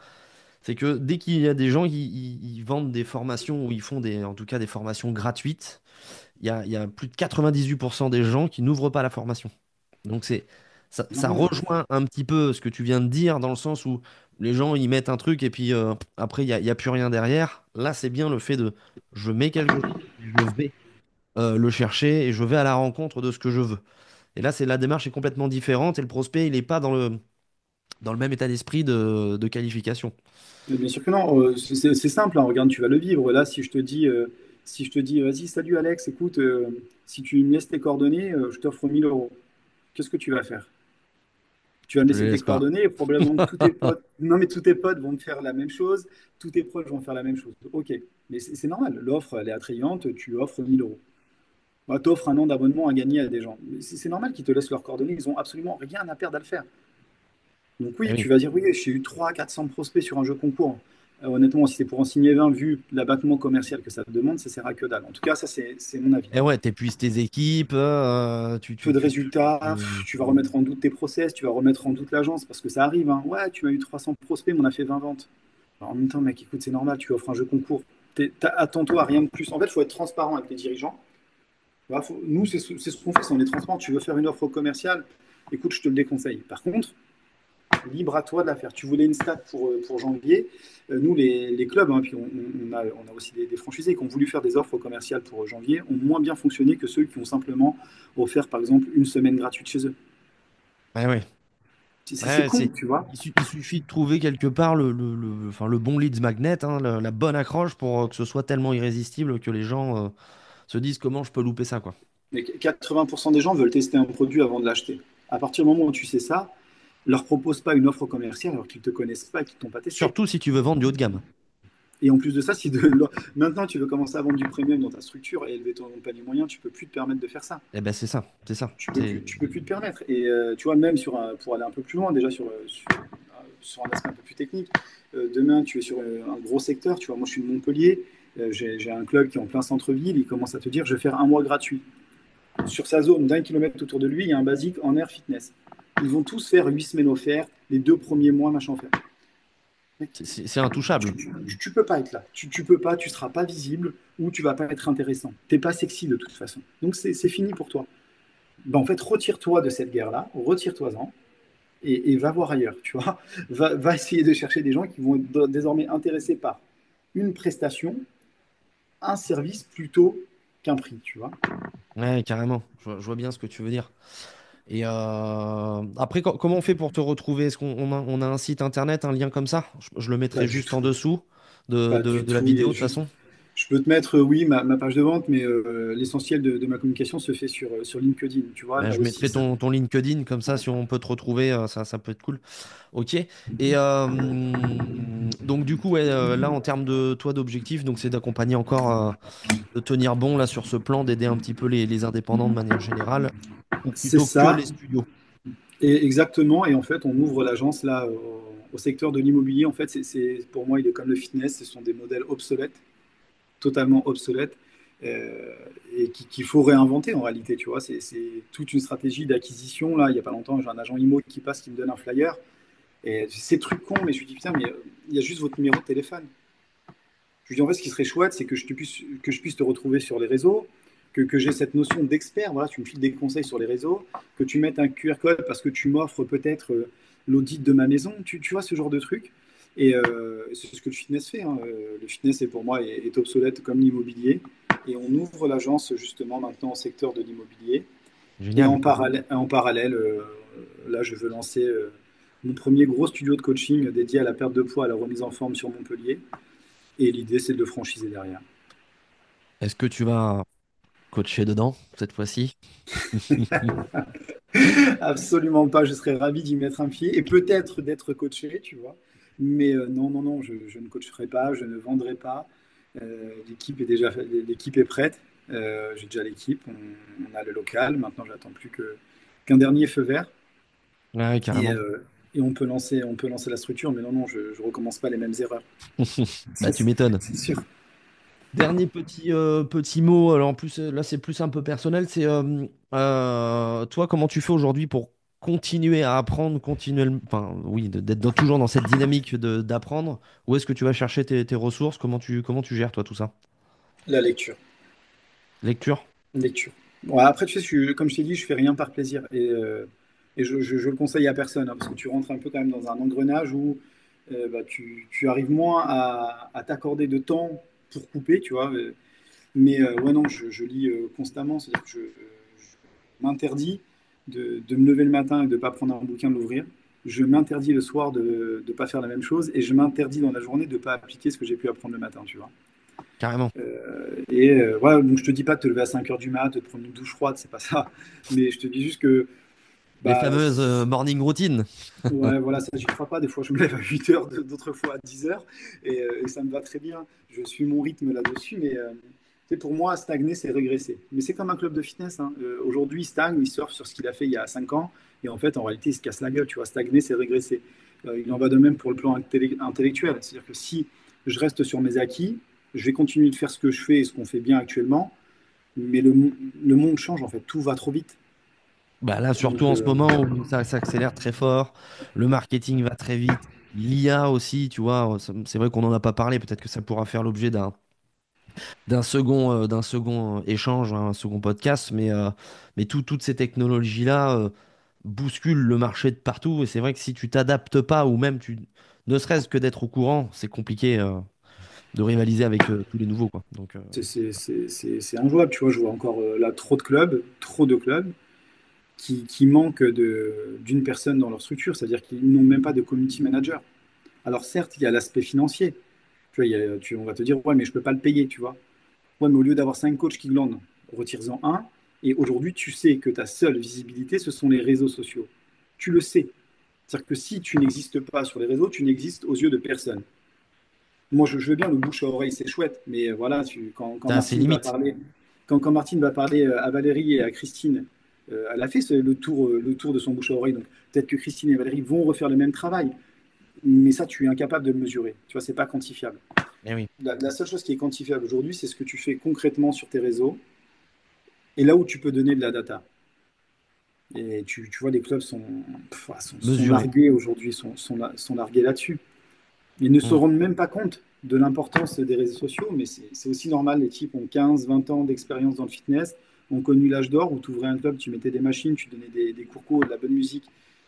C'est que dès qu'il y a des gens qui ils vendent des formations ou ils font en tout cas des formations gratuites, il y a plus de 98% des gens qui n'ouvrent pas la formation. Donc ça Normal. rejoint un petit peu ce que tu viens de dire dans le sens où les gens ils mettent un truc et puis après il y a plus rien derrière. Là, c'est bien le fait de je mets quelque chose, je vais le chercher et je vais à la rencontre de ce que je veux. Et là, la démarche est complètement différente et le prospect, il n'est pas dans le même état d'esprit de qualification. Mais bien sûr que non. C'est simple, hein. Regarde, tu vas le vivre. Là, si je te dis, vas-y, salut Alex, écoute, si tu me laisses tes coordonnées, je t'offre 1000 euros. Qu'est-ce que tu vas faire? Tu vas me Je les laisser tes laisse pas. coordonnées et probablement que tous tes potes, non mais tous tes potes vont me faire la même chose, tous tes proches vont faire la même chose. Ok, mais c'est normal. L'offre, elle est attrayante. Tu offres 1000 euros. Bah, tu offres un an d'abonnement à gagner à des gens. C'est normal qu'ils te laissent leurs coordonnées. Ils ont absolument rien à perdre à le faire. Donc Eh oui, tu oui. vas dire, oui, j'ai eu 300 400 prospects sur un jeu concours. Honnêtement, si c'est pour en signer 20, vu l'abattement commercial que ça te demande, ça sert à que dalle. En tout cas, ça, c'est mon avis. Eh ouais, t'épuises tes équipes, tu, Peu tu, de tu, tu- résultats, tu- tu vas remettre en doute tes process, tu vas remettre en doute l'agence, parce que ça arrive, hein. Ouais, tu as eu 300 prospects, mais on a fait 20 ventes. Alors, en même temps, mec, écoute, c'est normal, tu offres un jeu concours. Attends-toi à rien de plus. En fait, il faut être transparent avec les dirigeants. Bah, nous, c'est ce qu'on fait, c'est on est transparent. Tu veux faire une offre commerciale, écoute, je te le déconseille. Par contre, libre à toi de la faire. Tu voulais une stat pour janvier. Nous, les clubs, hein, puis on a aussi des franchisés qui ont voulu faire des offres commerciales pour janvier, ont moins bien fonctionné que ceux qui ont simplement offert, par exemple, une semaine gratuite chez eux. Eh ouais. C'est Ouais, con, tu vois. il suffit de trouver quelque part enfin, le bon leads magnet, hein, la bonne accroche pour que ce soit tellement irrésistible que les gens se disent comment je peux louper ça, quoi. Mais 80% des gens veulent tester un produit avant de l'acheter. À partir du moment où tu sais ça, leur propose pas une offre commerciale alors qu'ils ne te connaissent pas et qu'ils ne t'ont pas testé. Surtout si tu veux vendre du haut de gamme. Et en plus de ça, si maintenant tu veux commencer à vendre du premium dans ta structure et élever ton panier moyen, tu peux plus te permettre de faire ça. Eh ben c'est ça, c'est ça. Tu peux plus, tu peux plus te permettre. Et tu vois, même pour aller un peu plus loin, déjà sur un aspect un peu plus technique, demain tu es sur un gros secteur. Tu vois, moi je suis de Montpellier, j'ai un club qui est en plein centre-ville, il commence à te dire je vais faire un mois gratuit. Sur sa zone d'1 kilomètre autour de lui, il y a un basique en air fitness. Ils vont tous faire 8 semaines offertes, les 2 premiers mois, machin offert. Mec, C'est intouchable. tu peux pas être là. Tu peux pas, tu seras pas visible ou tu vas pas être intéressant. T'es pas sexy de toute façon. Donc c'est fini pour toi. Ben, en fait, retire-toi de cette guerre-là, retire-toi-en et va voir ailleurs, tu vois. Va essayer de chercher des gens qui vont être désormais intéressés par une prestation, un service plutôt qu'un prix, tu vois. Ouais, carrément. Je vois bien ce que tu veux dire. Et après, comment on fait pour te retrouver? Est-ce qu'on a un site internet, un lien comme ça? Je le Pas mettrai du juste en tout. dessous de, Pas de, du de la tout. vidéo de toute façon. Je peux te mettre, oui, ma page de vente, mais l'essentiel de ma communication se fait sur LinkedIn. Tu vois, Ben, là je aussi, mettrai ça. ton LinkedIn, comme ça, si on peut te retrouver, ça peut être cool. Ok. Et donc, du coup, ouais, là, en termes de toi d'objectif, donc c'est d'accompagner encore, de tenir bon là sur ce plan, d'aider un petit peu les indépendants de manière générale, ou C'est plutôt que ça. les studios. Et exactement, et en fait, on ouvre l'agence là au secteur de l'immobilier. En fait, pour moi, il est comme le fitness, ce sont des modèles obsolètes, totalement obsolètes, euh, et qu'il faut réinventer en réalité, tu vois. C'est toute une stratégie d'acquisition. Là, il n'y a pas longtemps, j'ai un agent IMO qui passe, qui me donne un flyer, et c'est truc con, mais je lui dis, putain, mais il y a juste votre numéro de téléphone. Je lui dis, en fait, ce qui serait chouette, c'est que je puisse te retrouver sur les réseaux, que j'ai cette notion d'expert. Voilà, tu me files des conseils sur les réseaux, que tu mettes un QR code parce que tu m'offres peut-être l'audit de ma maison. Tu vois, ce genre de truc. Et c'est ce que le fitness fait, hein. Le fitness, pour moi, est obsolète comme l'immobilier. Et on ouvre l'agence justement maintenant au secteur de l'immobilier. Et Génial. en parallèle là, je veux lancer mon premier gros studio de coaching dédié à la perte de poids, à la remise en forme sur Montpellier. Et l'idée, c'est de le franchiser derrière. Est-ce que tu vas coacher dedans cette fois-ci? Absolument pas, je serais ravi d'y mettre un pied et peut-être d'être coaché, tu vois. Mais non, non, non, je ne coacherai pas, je ne vendrai pas. L'équipe est prête. J'ai déjà l'équipe, on a le local. Maintenant, j'attends plus qu'un dernier feu vert Ouais, et, carrément. on peut lancer la structure. Mais non, non, je ne recommence pas les mêmes erreurs. Bah, tu m'étonnes. C'est sûr. Dernier petit mot, alors en plus, là c'est plus un peu personnel, c'est toi, comment tu fais aujourd'hui pour continuer à apprendre, continuellement, enfin oui, d'être toujours dans cette dynamique d'apprendre, où est-ce que tu vas chercher tes ressources, comment tu gères toi tout ça? La lecture. Lecture? Lecture. Ouais, après, tu sais, comme je t'ai dit, je fais rien par plaisir. Et je le conseille à personne, hein, parce que tu rentres un peu quand même dans un engrenage où bah, tu arrives moins à t'accorder de temps pour couper, tu vois. Mais ouais, non, je lis constamment. C'est-à-dire que je m'interdis de me lever le matin et de ne pas prendre un bouquin, de l'ouvrir. Je m'interdis le soir de ne pas faire la même chose. Et je m'interdis dans la journée de ne pas appliquer ce que j'ai pu apprendre le matin, tu vois. Carrément. Voilà, donc je te dis pas de te lever à 5 heures du mat, de te prendre une douche froide, c'est pas ça. Mais je te dis juste que, Les bah, fameuses morning routines. ouais, voilà, ça, j'y crois pas. Des fois, je me lève à 8 heures, d'autres fois à 10 heures, et ça me va très bien. Je suis mon rythme là-dessus, mais pour moi, stagner, c'est régresser. Mais c'est comme un club de fitness, hein. Aujourd'hui, il stagne, il surfe sur ce qu'il a fait il y a 5 ans, et en fait, en réalité, il se casse la gueule. Tu vois, stagner, c'est régresser. Il en va de même pour le plan intellectuel. C'est-à-dire que si je reste sur mes acquis, je vais continuer de faire ce que je fais et ce qu'on fait bien actuellement. Mais le monde change en fait, tout va trop vite. Bah là, Donc, surtout en ce moment où ça s'accélère très fort, le marketing va très vite, l'IA aussi, tu vois, c'est vrai qu'on n'en a pas parlé, peut-être que ça pourra faire l'objet d'un second échange, un second podcast, mais toutes ces technologies-là bousculent le marché de partout. Et c'est vrai que si tu t'adaptes pas, ou même ne serait-ce que d'être au courant, c'est compliqué de rivaliser avec tous les nouveaux, quoi. Donc, c'est injouable. Tu vois, je vois encore là trop de clubs qui manquent d'une personne dans leur structure, c'est-à-dire qu'ils n'ont même pas de community manager. Alors certes, il y a l'aspect financier. Tu vois, on va te dire, ouais, mais je peux pas le payer, tu vois. Ouais, mais au lieu d'avoir 5 coachs qui glandent, retire-en un. Et aujourd'hui, tu sais que ta seule visibilité, ce sont les réseaux sociaux. Tu le sais. C'est-à-dire que si tu n'existes pas sur les réseaux, tu n'existes aux yeux de personne. Moi, je veux bien le bouche à oreille, c'est chouette, mais voilà, quand t'as ses Martine va limites. parler, quand Martine va parler à Valérie et à Christine, elle a fait le tour de son bouche à oreille, donc peut-être que Christine et Valérie vont refaire le même travail, mais ça, tu es incapable de le mesurer. Tu vois, c'est pas quantifiable. Eh oui. La seule chose qui est quantifiable aujourd'hui, c'est ce que tu fais concrètement sur tes réseaux et là où tu peux donner de la data. Et tu vois, les clubs sont Mesurer. largués aujourd'hui, sont largués là-dessus. Ils ne se Mm. rendent même pas compte de l'importance des réseaux sociaux, mais c'est aussi normal. Les types ont 15, 20 ans d'expérience dans le fitness, ont connu l'âge d'or où tu ouvrais un club, tu mettais des machines, tu donnais des cours courts, de la bonne musique,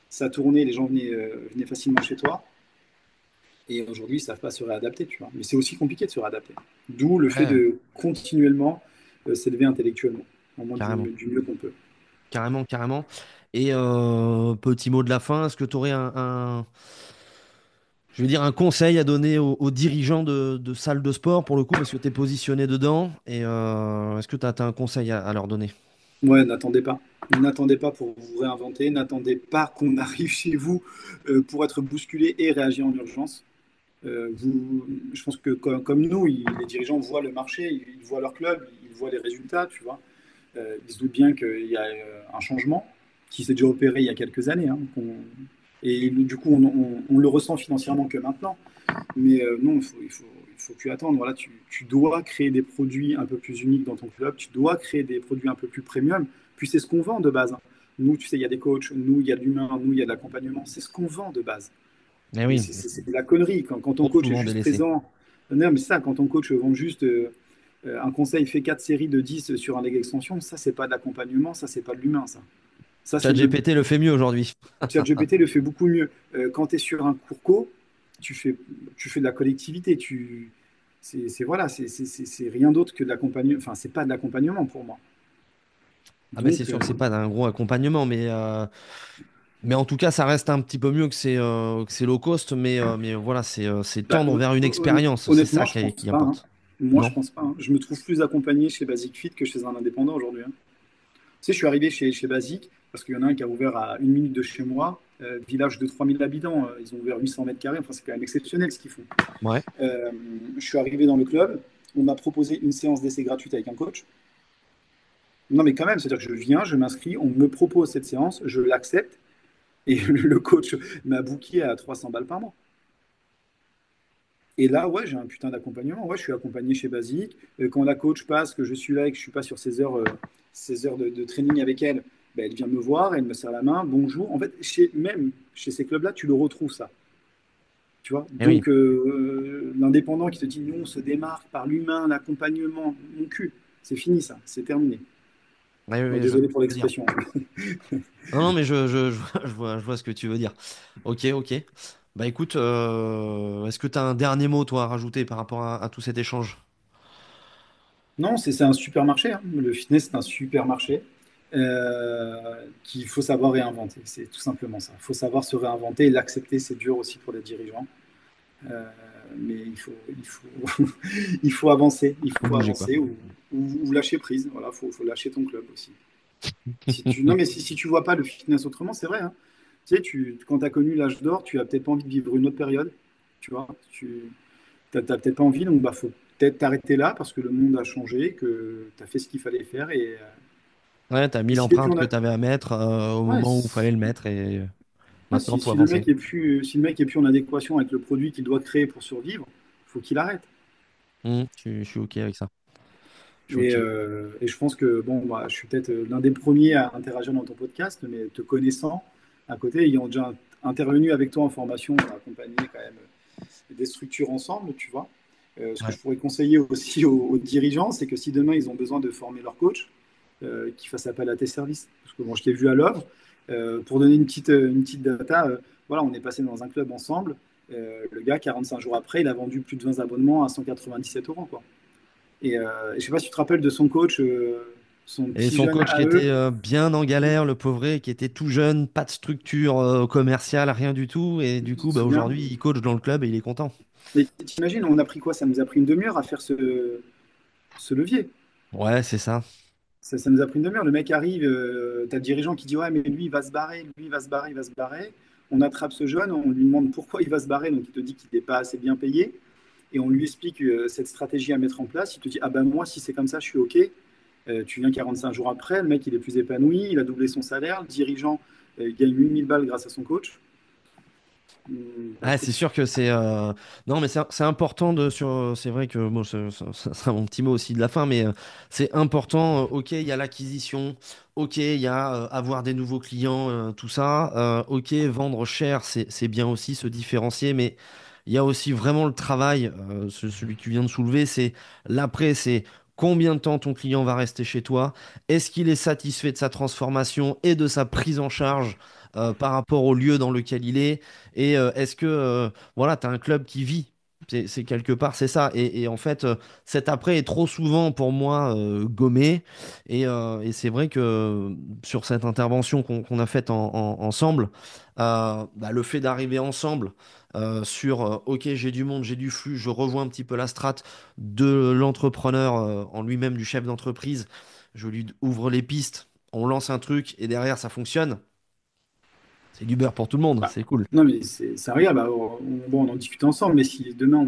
ça tournait, les gens venaient facilement chez toi. Et aujourd'hui, ils ne savent pas se réadapter, tu vois. Mais c'est aussi compliqué de se réadapter. D'où le fait Ouais, de continuellement s'élever intellectuellement, au moins carrément. du mieux qu'on peut. Carrément, carrément. Et petit mot de la fin, est-ce que tu aurais je vais dire, un conseil à donner aux dirigeants de salles de sport, pour le coup, parce que tu es positionné dedans, et est-ce que tu as un conseil à leur donner? Ouais, n'attendez pas. N'attendez pas pour vous réinventer. N'attendez pas qu'on arrive chez vous pour être bousculé et réagir en urgence. Je pense que comme nous, les dirigeants voient le marché, ils voient leur club, ils voient les résultats, tu vois. Ils se doutent bien qu'il y a un changement. qui s'est déjà opéré il y a quelques années, hein, et du coup, on le ressent financièrement que maintenant. Mais non, il faut plus attendre. Voilà, tu dois créer des produits un peu plus uniques dans ton club, tu dois créer des produits un peu plus premium. Puis c'est ce qu'on vend de base, hein. Nous, tu sais, il y a des coachs, nous, il y a de l'humain, nous, il y a de l'accompagnement. C'est ce qu'on vend de base. Eh Et oui, c'est de la connerie. Quand ton trop coach est souvent juste délaissé. présent, non, mais c'est ça, quand ton coach vend juste un conseil fait 4 séries de 10 sur un leg extension, ça, c'est pas de l'accompagnement, ça, c'est pas de l'humain, ça. Ça, c'est le ChatGPT le fait mieux aujourd'hui. ChatGPT le fait beaucoup mieux. Quand tu es sur un cours co, tu fais, tu fais de la collectivité. Voilà, c'est rien d'autre que de l'accompagnement. Enfin, c'est pas de l'accompagnement pour moi. Ah ben c'est Donc, sûr que c'est pas d'un gros accompagnement, mais en tout cas, ça reste un petit peu mieux que c'est low cost, mais voilà, c'est bah, tendre vers une expérience, c'est honnêtement, ça je qui pense pas, hein. importe. Moi, je Non? pense pas, hein. Je me trouve plus accompagné chez Basic Fit que chez un indépendant aujourd'hui, hein. Tu sais, je suis arrivé chez Basic parce qu'il y en a un qui a ouvert à 1 minute de chez moi, village de 3000 habitants. Ils ont ouvert 800 mètres carrés. Enfin, c'est quand même exceptionnel ce qu'ils font. Ouais. Euh, je suis arrivé dans le club. On m'a proposé une séance d'essai gratuite avec un coach. Non, mais quand même, c'est-à-dire que je viens, je m'inscris, on me propose cette séance, je l'accepte, et le coach m'a booké à 300 balles par mois. Et là, ouais, j'ai un putain d'accompagnement. Ouais, je suis accompagné chez Basique. Quand la coach passe, que je suis là et que je suis pas sur ses heures de training avec elle, ben, elle vient me voir, elle me serre la main, bonjour. En fait, même chez ces clubs-là, tu le retrouves ça. Tu vois? Eh oui. Donc, l'indépendant qui te dit, nous, on se démarque par l'humain, l'accompagnement, mon cul, c'est fini ça, c'est terminé. Ouais, oui, Bon, oui, je vois désolé ce que pour tu veux dire. l'expression. Non, non, mais je vois ce que tu veux dire. Ok, ok. Bah écoute, est-ce que tu as un dernier mot, toi, à rajouter par rapport à tout cet échange? Non, c'est un super marché, hein. Le fitness, c'est un super marché qu'il faut savoir réinventer. C'est tout simplement ça. Il faut savoir se réinventer et l'accepter. C'est dur aussi pour les dirigeants. Euh, mais il faut, il faut avancer. Il Faut faut bouger, quoi. avancer ou lâcher prise. Voilà, faut lâcher ton club aussi. Non, mais si tu vois pas le fitness autrement, c'est vrai, hein. Tu sais, quand tu as connu l'âge d'or, tu as peut-être pas envie de vivre une autre période. Tu vois, t'as peut-être pas envie, donc bah faut peut-être t'arrêter là parce que le monde a changé, que tu as fait ce qu'il fallait faire Ouais, t'as mis et si depuis l'empreinte on que a t'avais à mettre au ouais, moment où il fallait le mettre et ouais, maintenant, faut si le avancer. mec est plus si le mec est plus en adéquation avec le produit qu'il doit créer pour survivre, faut qu'il arrête. Je suis ok avec ça. Je suis ok. Et je pense que bon, bah, je suis peut-être l'un des premiers à interagir dans ton podcast, mais te connaissant à côté, ayant déjà intervenu avec toi en formation, on a accompagné quand même des structures ensemble, tu vois. Ce que Ouais. je pourrais conseiller aussi aux dirigeants, c'est que si demain ils ont besoin de former leur coach, qu'ils fassent appel à tes services. Parce que bon, je t'ai vu à l'œuvre. Pour donner une petite data, voilà, on est passé dans un club ensemble. Le gars, 45 jours après, il a vendu plus de 20 abonnements à 197 euros, quoi. Je ne sais pas si tu te rappelles de son coach, son Et petit son jeune coach qui à eux. était bien en galère, le pauvre, qui était tout jeune, pas de structure commerciale, rien du tout. Et du Tu coup, te bah, souviens? aujourd'hui, il coach dans le club et il est content. Mais t'imagines, on a pris quoi? Ça nous a pris une demi-heure à faire ce levier. Ouais, c'est ça. Ça nous a pris une demi-heure. Le mec arrive, t'as le dirigeant qui dit ouais, mais lui, il va se barrer, lui, il va se barrer, il va se barrer. On attrape ce jeune, on lui demande pourquoi il va se barrer, donc il te dit qu'il n'est pas assez bien payé. Et on lui explique cette stratégie à mettre en place. Il te dit ah ben moi, si c'est comme ça, je suis OK. Tu viens 45 jours après, le mec, il est plus épanoui, il a doublé son salaire, le dirigeant, il gagne 8000 balles grâce à son coach. Bah Ah, c'est écoute, sûr que c'est non mais c'est important c'est vrai que bon ça sera mon petit mot aussi de la fin mais c'est important OK il y a l'acquisition OK il y a avoir des nouveaux clients tout ça OK vendre cher c'est bien aussi se différencier mais il y a aussi vraiment le travail celui que tu viens de soulever c'est l'après c'est combien de temps ton client va rester chez toi est-ce qu'il est satisfait de sa transformation et de sa prise en charge par rapport au lieu dans lequel il est et est-ce que voilà, tu as un club qui vit? C'est quelque part, c'est ça. Et en fait, cet après est trop souvent pour moi gommé. Et c'est vrai que sur cette intervention qu'on a faite ensemble, bah, le fait d'arriver ensemble sur OK, j'ai du monde, j'ai du flux, je revois un petit peu la strate de l'entrepreneur en lui-même, du chef d'entreprise. Je lui ouvre les pistes, on lance un truc et derrière ça fonctionne. C'est du beurre pour tout le monde, bah, c'est cool. non, mais c'est regarde, bah, bon, on en discute ensemble, mais si demain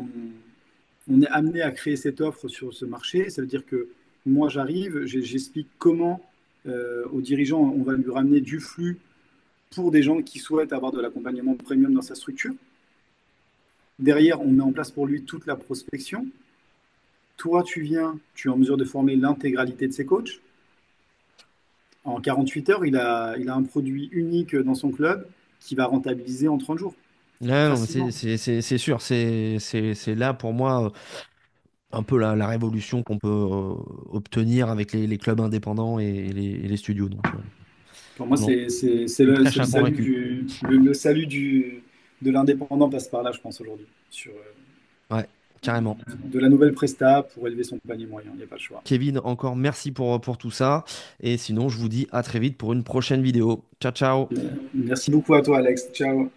on est amené à créer cette offre sur ce marché, ça veut dire que moi j'arrive, j'explique comment. aux dirigeants, on va lui ramener du flux pour des gens qui souhaitent avoir de l'accompagnement premium dans sa structure. Derrière, on met en place pour lui toute la prospection. Toi, tu viens, tu es en mesure de former l'intégralité de ses coachs. En 48 heures, il a un produit unique dans son club qui va rentabiliser en 30 jours, Ouais, non, mais facilement. c'est sûr, c'est là pour moi un peu la révolution qu'on peut obtenir avec les clubs indépendants et les studios. Donc, Pour moi, non, c'est tu me le, prêches c'est le un salut convaincu. le salut de l'indépendant passe par là, je pense, aujourd'hui. Sur Ouais, carrément. de la nouvelle presta pour élever son panier moyen, il n'y a pas le choix. Kevin, encore merci pour tout ça. Et sinon, je vous dis à très vite pour une prochaine vidéo. Ciao, ciao. Merci beaucoup à toi, Alex. Ciao.